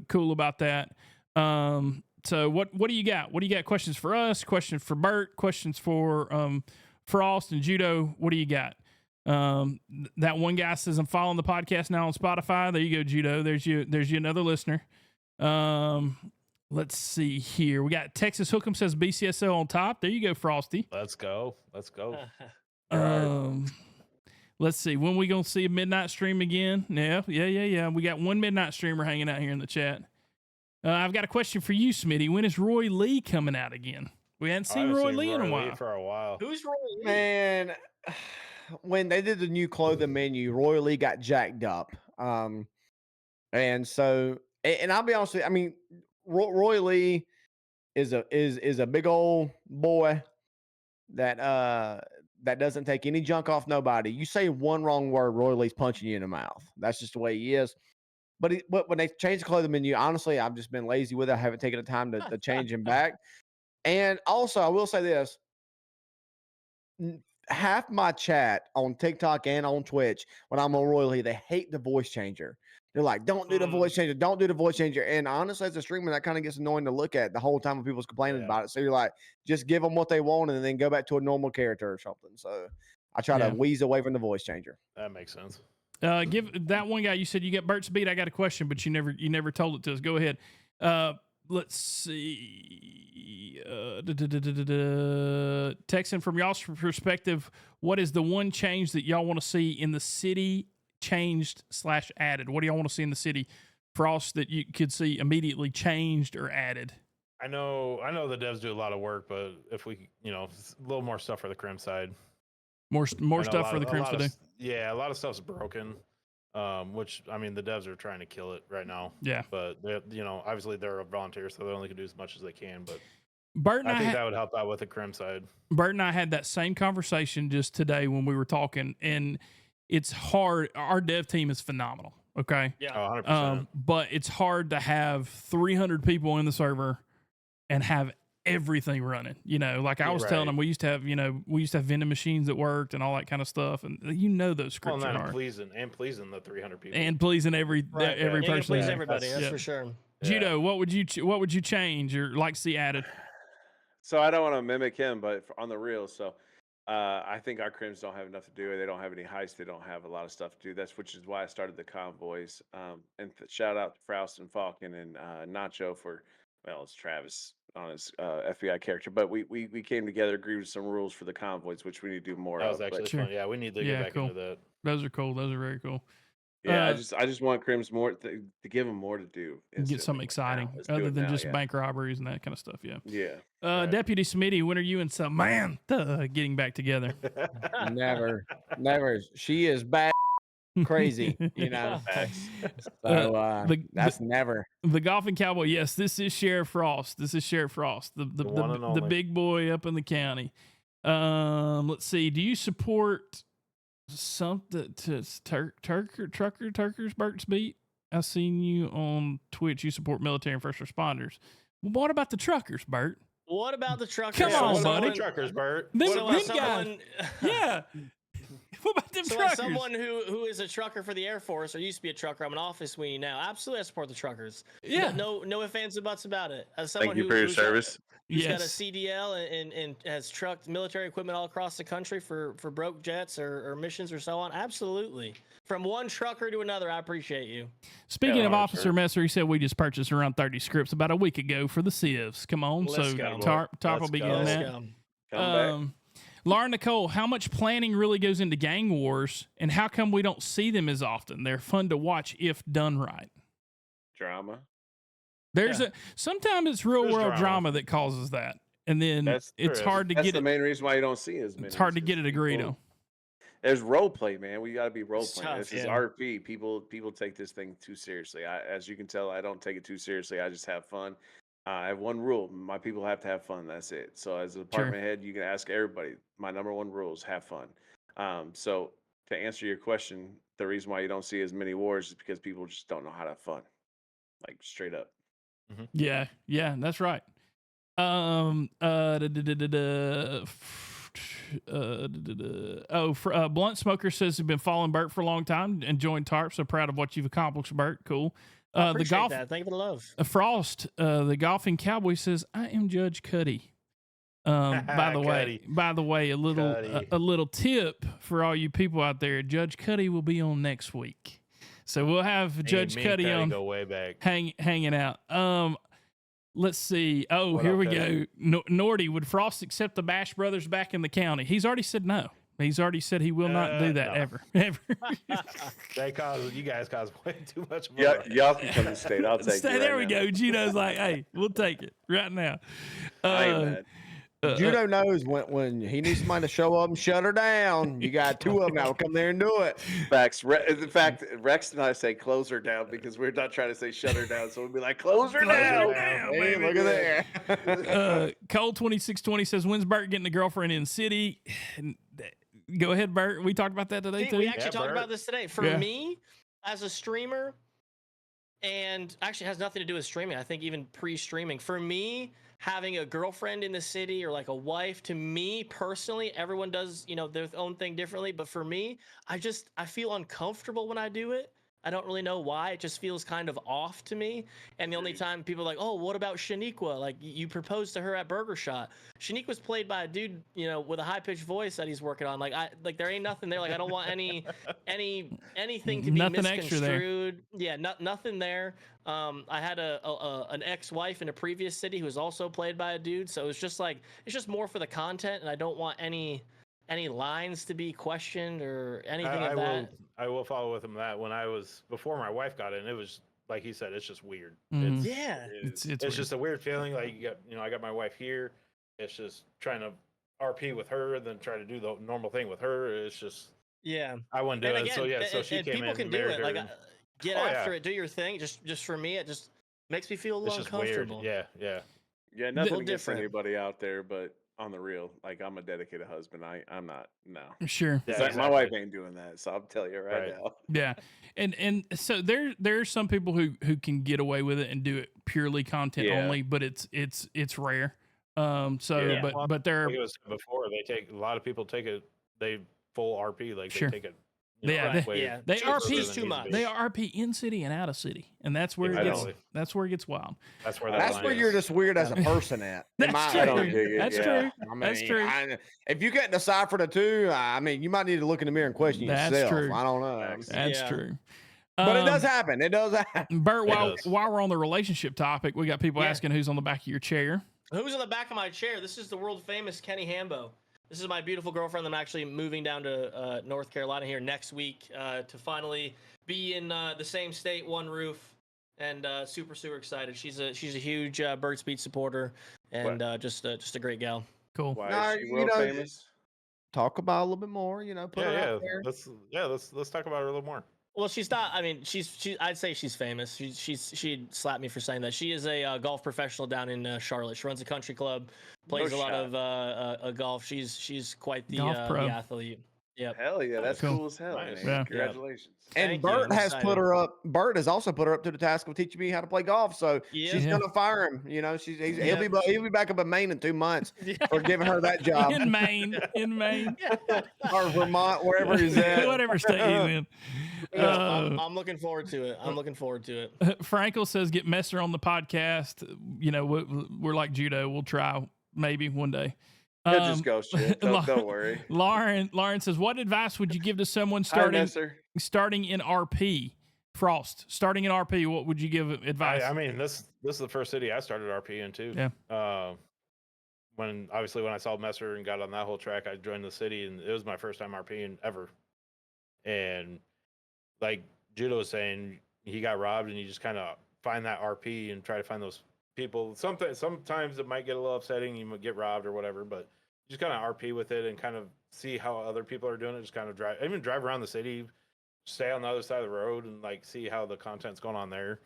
Speaker 1: cool about that. So what do you got? What do you got? Questions for us? Questions for Bert? Questions for Frost and Judo? What do you got? That one guy says, I'm following the podcast now on Spotify. There you go, Judo. There's you another listener. Let's see here. We got Texas Hook'em says BCSO on top. There you go, Frosty.
Speaker 6: let's go.
Speaker 1: Let's see. When we gonna see a midnight stream again? Yeah. We got one midnight streamer hanging out here in the chat. I've got a question for you, Smitty. When is Roy Lee coming out again? We hadn't
Speaker 6: I
Speaker 1: seen
Speaker 6: haven't
Speaker 1: Roy
Speaker 6: seen
Speaker 1: Lee in a
Speaker 6: Roy
Speaker 1: while.
Speaker 6: for a while.
Speaker 2: Who's Roy Lee?
Speaker 4: Man, when they did the new clothing menu, Roy Lee got jacked up. And so, and I'll be honest with you, I mean, Roy Lee is a big old boy that doesn't take any junk off nobody. You say one wrong word, Roy Lee's punching you in the mouth. That's just the way he is. But when they changed the clothing menu, honestly, I've just been lazy with it. I haven't taken the time to change him back. And also, I will say this. Half my chat on TikTok and on Twitch, when I'm on Roy Lee, they hate the voice changer. They're like, don't do the voice changer. Don't do the voice changer. And honestly, as a streamer, that kind of gets annoying to look at the whole time when people's complaining about it. So you're like, just give them what they want and then go back to a normal character or something. So I try to wheeze away from the voice changer.
Speaker 6: That makes sense.
Speaker 1: Give that one guy, you said you got Bert's beat. I got a question, but you never told it to us. Go ahead. Let's see. Texan, from y'all's perspective, what is the one change that y'all want to see in the city changed / added? What do y'all want to see in the city, Frost, that you could see immediately changed or added?
Speaker 6: I know the devs do a lot of work, but if we, a little more stuff for the Crim side.
Speaker 1: More stuff for the Crims to do.
Speaker 6: Yeah, a lot of stuff's broken. Which, I mean, the devs are trying to kill it right now.
Speaker 1: Yeah.
Speaker 6: But obviously they're volunteers, so they only can do as much as they can. But
Speaker 1: Bert and
Speaker 6: I think that would help out with the Crim side.
Speaker 1: Bert and I had that same conversation just today when we were talking, and it's hard. Our dev team is phenomenal. Okay.
Speaker 2: Yeah.
Speaker 6: 100%.
Speaker 1: But it's hard to have 300 people in the server and have everything running. Like I was telling them, we used to have vending machines that worked and all that kind of stuff, and those scripts are hard.
Speaker 6: And pleasing the 300 people.
Speaker 1: And pleasing every
Speaker 2: And
Speaker 1: person.
Speaker 2: please everybody, that's for sure.
Speaker 1: Judo, what would you change or like to see added?
Speaker 5: So I don't want to mimic him, but on the real, so I think our Crims don't have enough to do. They don't have any heists. They don't have a lot of stuff to do. Which is why I started the convoys. And shout out to Froust and Falcon and Nacho for, well, it's Travis. FBI character. But we came together, agreed with some rules for the convoys, which we need to do more
Speaker 6: That
Speaker 5: of.
Speaker 6: was actually
Speaker 5: But,
Speaker 1: Sure.
Speaker 6: fun. Yeah, we need to
Speaker 1: Yeah,
Speaker 6: get back
Speaker 1: cool.
Speaker 6: into that.
Speaker 1: Those are cool. Those are very cool.
Speaker 5: yeah,
Speaker 1: Uh,
Speaker 5: I just want Crims more to give them more to do.
Speaker 1: Get something
Speaker 5: instantly. Like, now,
Speaker 1: exciting
Speaker 5: let's do
Speaker 1: other
Speaker 5: it
Speaker 1: than
Speaker 5: now,
Speaker 1: just
Speaker 5: yeah.
Speaker 1: bank robberies and that kind of stuff. Yeah.
Speaker 5: Yeah.
Speaker 6: Right.
Speaker 1: Deputy Smitty, when are you and Samantha getting back together?
Speaker 4: Never. She is bad crazy, you know.
Speaker 5: Facts.
Speaker 4: So
Speaker 1: the-
Speaker 4: that's never.
Speaker 1: The Golfing Cowboy. Yes, this is Sheriff Frost. This is Sheriff Frost, the
Speaker 6: one and
Speaker 1: the
Speaker 6: only.
Speaker 1: big boy up in the county. Let's see. Do you support something to Truckers Burt's Beat? I've seen you on Twitch. You support military and first responders. Well, what about the truckers, Bert?
Speaker 2: What about the truckers?
Speaker 1: Come on,
Speaker 2: So
Speaker 1: buddy.
Speaker 2: someone-
Speaker 6: Truckers, Bert.
Speaker 1: Them,
Speaker 2: So,
Speaker 1: them
Speaker 2: someone,
Speaker 1: guys. Yeah. What about them
Speaker 2: So
Speaker 1: truckers?
Speaker 2: as someone who is a trucker for the Air Force or used to be a trucker, I'm an office weenie now. Absolutely, I support the truckers.
Speaker 1: Yeah.
Speaker 2: No ifs, ands, or buts about it. As someone
Speaker 5: Thank you for your
Speaker 2: who's got-
Speaker 5: service.
Speaker 2: Who's got a
Speaker 1: Yes.
Speaker 2: CDL and has trucked military equipment all across the country for broke jets or missions or so on? Absolutely. From one trucker to another, I appreciate you.
Speaker 1: Speaking
Speaker 5: Yeah,
Speaker 1: of
Speaker 5: 100%.
Speaker 1: Officer Messer, he said we just purchased around 30 scripts about a week ago for the Civs. Come on.
Speaker 2: Let's
Speaker 1: So
Speaker 2: go.
Speaker 1: TARP will
Speaker 5: Let's
Speaker 1: be
Speaker 5: go.
Speaker 1: getting
Speaker 2: Let's
Speaker 1: that.
Speaker 2: go.
Speaker 5: Come back.
Speaker 1: Laura Nicole, how much planning really goes into gang wars, and how come we don't see them as often? They're fun to watch if done right.
Speaker 5: Drama.
Speaker 1: There's
Speaker 6: Yeah.
Speaker 1: sometimes it's real
Speaker 6: There's
Speaker 1: world
Speaker 6: drama.
Speaker 1: drama that causes that, and then
Speaker 5: That's
Speaker 1: it's
Speaker 6: true.
Speaker 1: hard to
Speaker 5: That's
Speaker 1: get
Speaker 5: the
Speaker 1: it.
Speaker 5: main reason why you don't see as many.
Speaker 1: It's hard to
Speaker 5: is
Speaker 1: get it agreed
Speaker 5: people-
Speaker 1: on.
Speaker 5: There's role play, man. We got to be role
Speaker 2: It's
Speaker 5: playing.
Speaker 2: tough,
Speaker 5: This is
Speaker 2: yeah.
Speaker 5: RP. People take this thing too seriously. As you can tell, I don't take it too seriously. I just have fun. I have one rule: my people have to have fun. That's it. So as a department head, you can ask everybody. My number one rule is have fun. So to answer your question, the reason why you don't see as many wars is because people just don't know how to have fun, like straight up.
Speaker 1: Yeah, that's right. Blunt Smoker says he's been following Bert for a long time and joined TARP. So proud of what you've accomplished, Bert. Cool.
Speaker 2: I
Speaker 1: The
Speaker 2: appreciate
Speaker 1: golf
Speaker 2: that. Thank you for the love.
Speaker 1: Frost, the golfing cowboy says, "I am Judge Cuddy." By the way, a little
Speaker 6: Cuddy.
Speaker 1: a little tip for all you people out there: Judge Cuddy will be on next week, so we'll have Judge
Speaker 6: Me and
Speaker 1: Cuddy on
Speaker 6: go way back.
Speaker 1: hanging out. Let's see. Oh,
Speaker 6: What
Speaker 1: here
Speaker 6: up,
Speaker 1: we
Speaker 6: Cuddy?
Speaker 1: go. Nordy, would Frost accept the Bash Brothers back in the county? He's already said no. He's already said he will not do that
Speaker 6: No.
Speaker 1: ever.
Speaker 6: You guys cause way too much. of a
Speaker 5: Yeah,
Speaker 6: rush.
Speaker 5: y'all can come to state. I'll take
Speaker 1: Stay,
Speaker 5: you.
Speaker 1: there
Speaker 5: right
Speaker 1: we
Speaker 5: now.
Speaker 1: go. Judo's like, hey, we'll take it right now.
Speaker 5: I ain't mad.
Speaker 4: Judo knows when he needs somebody to show up and shut her down. You got two of them that will come there and do it.
Speaker 5: Facts. In fact, Rex and I say close her down because we're not trying to say shut her down. So we'll be like, close her down.
Speaker 4: Hey, look at there.
Speaker 1: Cole 2620 says, when's Bert getting a girlfriend in city? Go ahead, Bert. We talked about that today
Speaker 2: See,
Speaker 1: too.
Speaker 2: we actually
Speaker 6: Yeah,
Speaker 2: talked
Speaker 6: Bert.
Speaker 2: about this today. For
Speaker 1: Yeah.
Speaker 2: me, as a streamer, and actually has nothing to do with streaming. I think even pre-streaming. For me, having a girlfriend in the city or like a wife, to me personally, everyone does, their own thing differently. But for me, I feel uncomfortable when I do it. I don't really know why. It just feels kind of off to me. And the only time people are like, oh, what about Shaniqua? Like, you proposed to her at Burger Shot. Shaniqua's played by a dude, with a high pitched voice that he's working on. Like there ain't nothing there. Like, I don't want anything to be
Speaker 1: Nothing extra there.
Speaker 2: misconstrued. Yeah, nothing there. I had an ex-wife in a previous city who was also played by a dude. So it's just more for the content, and I don't want any lines to be questioned or anything of that.
Speaker 6: I will follow with him that before my wife got in, it was like he said, it's just weird.
Speaker 1: Mhm.
Speaker 2: Yeah.
Speaker 1: It's
Speaker 6: It's just a weird feeling. Like I got my wife here. It's just trying to RP with her, then try to do the normal thing with her. It's just
Speaker 2: Yeah.
Speaker 6: I wouldn't do
Speaker 2: And
Speaker 6: it. So
Speaker 2: again,
Speaker 6: yeah, so she
Speaker 2: and
Speaker 6: came
Speaker 2: people
Speaker 6: in
Speaker 2: can
Speaker 6: and
Speaker 2: do
Speaker 6: married
Speaker 2: it. Like,
Speaker 6: her.
Speaker 2: get
Speaker 6: Oh,
Speaker 2: after
Speaker 6: yeah.
Speaker 2: it, do your thing. Just for me, it just makes me feel a
Speaker 6: It's
Speaker 2: little
Speaker 6: just weird.
Speaker 2: uncomfortable.
Speaker 6: Yeah.
Speaker 5: Yeah, nothing
Speaker 2: Little
Speaker 5: against
Speaker 2: different.
Speaker 5: anybody out there, but on the real, like I'm a dedicated husband. I'm not. No,
Speaker 1: Sure.
Speaker 6: Yeah,
Speaker 5: It's like, my
Speaker 6: exactly.
Speaker 5: wife ain't doing that. So I'll tell you right,
Speaker 6: Right.
Speaker 5: now.
Speaker 1: Yeah. And so there's some people who can get away with it and do it purely content
Speaker 5: Yeah.
Speaker 1: only, but it's rare. So
Speaker 5: Yeah.
Speaker 1: but there
Speaker 6: Like it was said before, a lot of people take it. They full RP, like
Speaker 1: Sure.
Speaker 6: they take it.
Speaker 1: Yeah,
Speaker 2: Right,
Speaker 6: way
Speaker 2: yeah.
Speaker 1: they
Speaker 2: It's
Speaker 1: RP
Speaker 2: just too much.
Speaker 1: they RP in city and out of city, and that's where
Speaker 6: Exactly.
Speaker 1: that's where it gets wild.
Speaker 6: That's where that
Speaker 4: That's
Speaker 6: line
Speaker 4: where
Speaker 6: is.
Speaker 4: you're just weird as a person at. in
Speaker 1: That's
Speaker 4: my
Speaker 1: true.
Speaker 5: I don't
Speaker 4: opinion.
Speaker 5: dig it.
Speaker 1: That's
Speaker 5: yeah.
Speaker 1: true.
Speaker 4: I mean,
Speaker 1: That's true.
Speaker 4: if you can't decipher the two, I mean, you might need to look in the mirror and question
Speaker 1: That's
Speaker 4: yourself.
Speaker 1: true.
Speaker 4: I don't know.
Speaker 5: Facts.
Speaker 1: That's
Speaker 2: Yeah.
Speaker 1: true.
Speaker 4: But it does happen. It does happen.
Speaker 1: Bert, while
Speaker 6: does.
Speaker 1: we're on the relationship topic, we got people
Speaker 2: Yeah.
Speaker 1: asking who's on the back of your chair.
Speaker 2: Who's on the back of my chair? This is the world famous Kenny Hambo. This is my beautiful girlfriend. I'm actually moving down to North Carolina here next week to finally be in the same state, one roof, and super excited. She's a huge Bird Speed supporter and just a great gal.
Speaker 1: Cool.
Speaker 5: Why
Speaker 4: Nah,
Speaker 5: is she
Speaker 4: you
Speaker 5: world
Speaker 4: know,
Speaker 5: famous?
Speaker 4: Talk about it a little bit more. Put it out there.
Speaker 6: Let's talk about her a little more.
Speaker 2: Well, she's not. I mean, I'd say she's famous. She'd slap me for saying that. She is a golf professional down in Charlotte. She runs a country club, plays a lot of golf. She's quite the
Speaker 1: Golf pro.
Speaker 2: the athlete. Yep.
Speaker 5: Hell yeah, that's
Speaker 1: Cool.
Speaker 5: cool as hell,
Speaker 6: Nice.
Speaker 5: man.
Speaker 1: Yeah.
Speaker 5: Congratulations.
Speaker 4: And
Speaker 2: Thank you,
Speaker 4: Bert
Speaker 2: I'm
Speaker 4: has put
Speaker 2: excited.
Speaker 4: her up. Bert has also put her up to the task of teaching me how to play golf. So
Speaker 2: Yeah.
Speaker 4: she's
Speaker 1: Yeah.
Speaker 4: gonna fire him. He'll
Speaker 2: Yeah.
Speaker 4: be back up in Maine in 2 months for giving her that job,
Speaker 1: In Maine,
Speaker 4: or Vermont, wherever he's at.
Speaker 1: whatever state he's in.
Speaker 2: I'm looking forward to it. I'm looking forward to it.
Speaker 1: Frankel says, get Messer on the podcast. We're like Judo. We'll try maybe one day.
Speaker 5: He'll just go shit. Don't worry.
Speaker 1: Lauren says, what advice would you give to someone
Speaker 5: Hi, Messer.
Speaker 1: starting in RP? Frost, starting in RP, what would you give advice?
Speaker 6: I mean, this is the first city I started RP in too.
Speaker 1: Yeah.
Speaker 6: When I saw Messer and got on that whole track, I joined the city, and it was my first time RPing ever. And like Judo was saying, he got robbed, and you just kind of find that RP and try to find those people. Sometimes it might get a little upsetting, you might get robbed or whatever, but just kind of RP with it and kind of see how other people are doing it. Just kind of drive around the city, stay on the other side of the road, and like see how the content's going on there,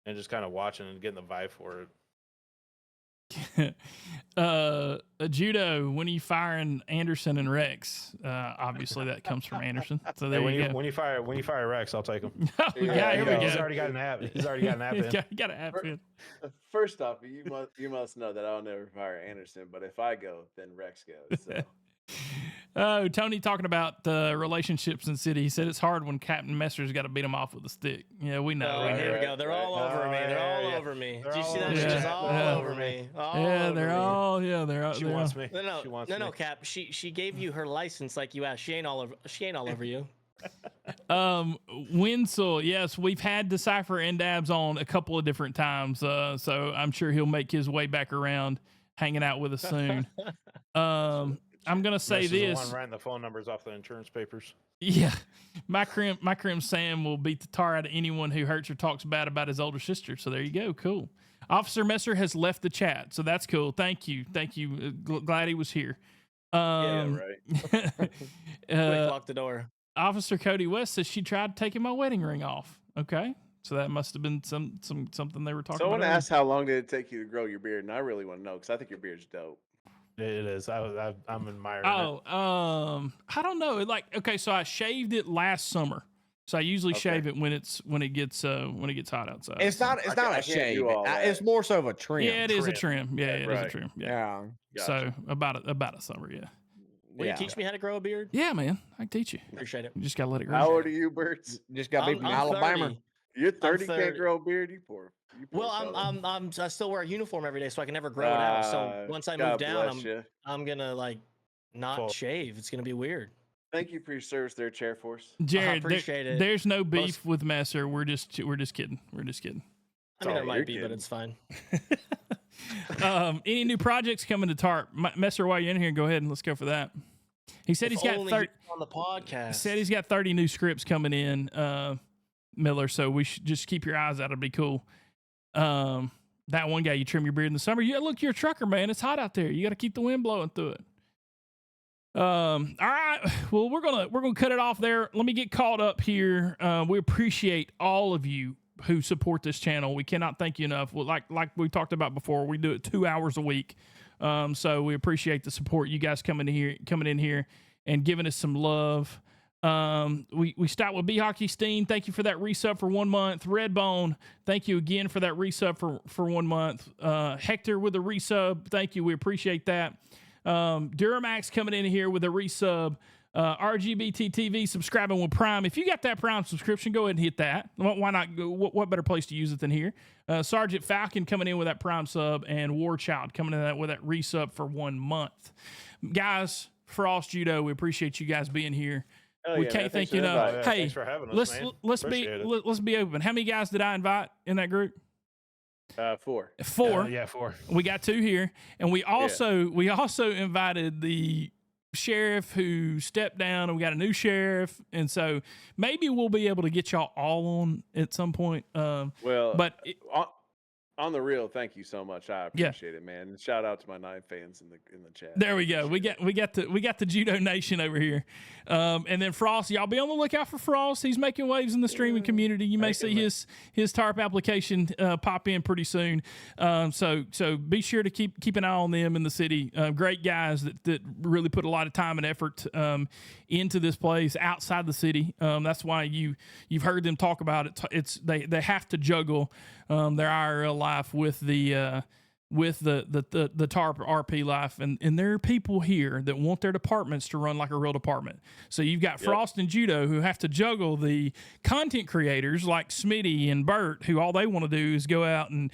Speaker 6: and just kind of watching and getting the vibe for it.
Speaker 1: Judo, when are you firing Anderson and Rex? Obviously that comes from Anderson. So there you go.
Speaker 6: When you fire Rex, I'll take him.
Speaker 1: Yeah, here we go.
Speaker 6: He's already got an app. He's already got an app in.
Speaker 1: You got an app in.
Speaker 5: First off, you must know that I'll never fire Anderson, but if I go, then Rex goes. So.
Speaker 1: Oh, Tony talking about the relationships in the city. He said it's hard when Captain Messer's got to beat him off with a stick. Yeah, we know.
Speaker 2: Oh,
Speaker 1: we know.
Speaker 2: here we go. They're all over me. They're all over me. Did you see that? She's all over me.
Speaker 1: They're all.
Speaker 6: She wants me.
Speaker 2: No,
Speaker 6: She wants me.
Speaker 2: Cap. She gave you her license like you asked. She ain't all over you.
Speaker 1: Winsel, yes, we've had Decipher and Dabs on a couple of different times, so I'm sure he'll make his way back around, hanging out with us soon. I'm gonna say
Speaker 6: Messer's the
Speaker 1: this.
Speaker 6: one writing the phone numbers off the insurance papers.
Speaker 1: Yeah, my crim Sam will beat the tar out of anyone who hurts or talks bad about his older sister. So there you go. Cool. Officer Messer has left the chat, so that's cool. Thank you. Glad he was here.
Speaker 5: Yeah, right.
Speaker 2: Quick, lock the door.
Speaker 1: Officer Cody West says she tried taking my wedding ring off. Okay, so that must have been something they were talking
Speaker 5: Someone
Speaker 1: about.
Speaker 5: asked how long did it take you to grow your beard, and I really want to know because I think your beard's dope.
Speaker 6: It is. I'm admiring it.
Speaker 1: I don't know. Okay, so I shaved it last summer. So I usually shave it when it gets hot outside.
Speaker 4: It's not
Speaker 5: I
Speaker 4: a
Speaker 5: can't
Speaker 4: shave.
Speaker 5: do all that.
Speaker 4: It's more so of a trim.
Speaker 1: Yeah, it is a trim. Yeah, it is a
Speaker 5: Right.
Speaker 1: trim. Yeah.
Speaker 4: Yeah.
Speaker 1: So about a summer. Yeah.
Speaker 2: Will you teach me how to grow a beard?
Speaker 1: Yeah, man. I can teach you.
Speaker 2: Appreciate it.
Speaker 1: You just gotta let it grow.
Speaker 5: How old are you, Birds?
Speaker 4: Just got to be from
Speaker 2: I'm
Speaker 4: Alabama.
Speaker 2: 30.
Speaker 5: You're 30,
Speaker 2: 30.
Speaker 5: can't grow a beard. You poor.
Speaker 2: Well, I still wear a uniform every day, so I can never grow it out. So once I move down, I'm gonna not shave. It's gonna be weird.
Speaker 5: Thank you for your service there, Chair Force.
Speaker 1: Jared,
Speaker 2: appreciate it.
Speaker 1: There's no beef with Messer. We're just kidding. We're just kidding.
Speaker 2: I mean, there
Speaker 5: Sorry,
Speaker 2: might
Speaker 5: you're
Speaker 2: be, but
Speaker 5: kidding.
Speaker 2: it's fine.
Speaker 1: Any new projects coming to TARP? Messer, while you're in here, go ahead and let's go for that. He said he's got 30
Speaker 2: on the podcast.
Speaker 1: He said he's got 30 new scripts coming in, Miller. So we should just keep your eyes out. It'll be cool. That one guy, you trim your beard in the summer. Yeah, look, you're a trucker, man. It's hot out there. You got to keep the wind blowing through it. All right. Well, we're gonna cut it off there. Let me get caught up here. We appreciate all of you who support this channel. We cannot thank you enough. Well, like we talked about before, we do it 2 hours a week. So we appreciate the support. You guys coming in here and giving us some love. We start with B Hockey Steen. Thank you for that resub for 1 month. Redbone, thank you again for that resub for 1 month. Hector with a resub. Thank you. We appreciate that. Duramax coming in here with a resub. RGBT TV subscribing with Prime. If you got that Prime subscription, go ahead and hit that. Why not? What better place to use it than here? Sergeant Falcon coming in with that Prime sub, and Warchild coming in with that resub for 1 month. Guys, Frost Judo, we appreciate you guys being here.
Speaker 5: Hell
Speaker 1: we
Speaker 5: yeah,
Speaker 1: can't
Speaker 5: man.
Speaker 1: thank
Speaker 5: Thanks
Speaker 1: you
Speaker 5: for the
Speaker 1: enough.
Speaker 5: invite.
Speaker 6: Yeah,
Speaker 1: Hey,
Speaker 6: thanks for having us,
Speaker 1: let's
Speaker 6: man.
Speaker 1: let's be
Speaker 6: Appreciate it.
Speaker 1: let's be open. How many guys did I invite in that group?
Speaker 5: 4.
Speaker 1: 4.
Speaker 6: Yeah, 4.
Speaker 1: We got 2 here, and we also invited the sheriff who stepped down, and we got a new sheriff, and so maybe we'll be able to get y'all all on at some point.
Speaker 5: Well,
Speaker 1: but
Speaker 5: on the real, thank you so much. I
Speaker 1: Yeah.
Speaker 5: appreciate it, man. And shout out to my 9 fans in the chat.
Speaker 1: there we go.
Speaker 5: Appreciate
Speaker 1: We got the Judo Nation over here, and then Frost. Y'all be on the lookout for Frost. He's making waves in the streaming community. You may see his TARP application pop in pretty soon. So be sure to keep an eye on them in the city. Great guys that really put a lot of time and effort into this place outside the city. That's why you've heard them talk about it. They have to juggle their IRL life with the TARP RP life, and there are people here that want their departments to run like a real department. So you've got Frost and Judo who have to juggle the content creators like Smitty and Bert, who all they want to do is go out and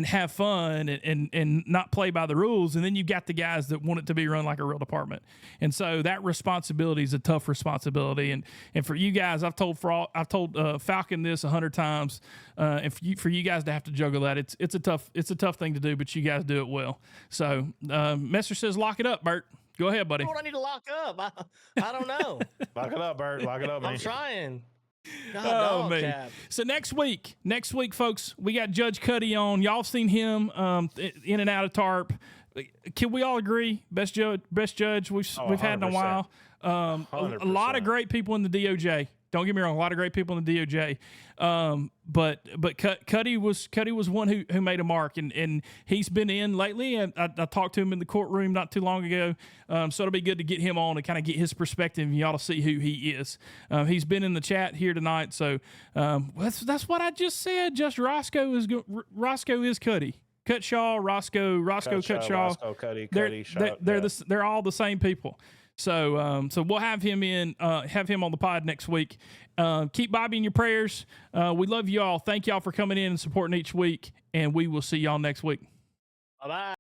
Speaker 1: have fun and not play by the rules. And then you've got the guys that want it to be run like a real department. And so that responsibility is a tough responsibility. And for you guys, I've told Falcon this 100 times. For you guys to have to juggle that, it's a tough thing to do, but you guys do it well. So Messer says, lock it up, Bert. Go ahead, buddy.
Speaker 2: What do I need to lock up? I don't know.
Speaker 6: Lock it up, Bert. Lock it up, man.
Speaker 2: I'm trying. God,
Speaker 1: Oh,
Speaker 2: dog,
Speaker 1: man.
Speaker 2: Cap.
Speaker 1: So next week, folks, we got Judge Cuddy on. Y'all seen him in and out of TARP. Can we all agree? Best judge we've had in a
Speaker 6: 100%.
Speaker 1: while. A lot of
Speaker 6: 100%.
Speaker 1: great people in the DOJ. Don't get me wrong, a lot of great people in the DOJ. But Cuddy was one who made a mark, and he's been in lately. And I talked to him in the courtroom not too long ago. So it'll be good to get him on and kind of get his perspective, and you ought to see who he is. He's been in the chat here tonight. So that's what I just said. Just Roscoe is Cuddy. Cutshaw, Roscoe, Cutshaw.
Speaker 6: Roscoe, Cuddy,
Speaker 1: They're all the same people. So we'll have him on the pod next week. Keep Bobby in your prayers. We love you all. Thank y'all for coming in and supporting each week, and we will see y'all next week.
Speaker 2: Bye-bye.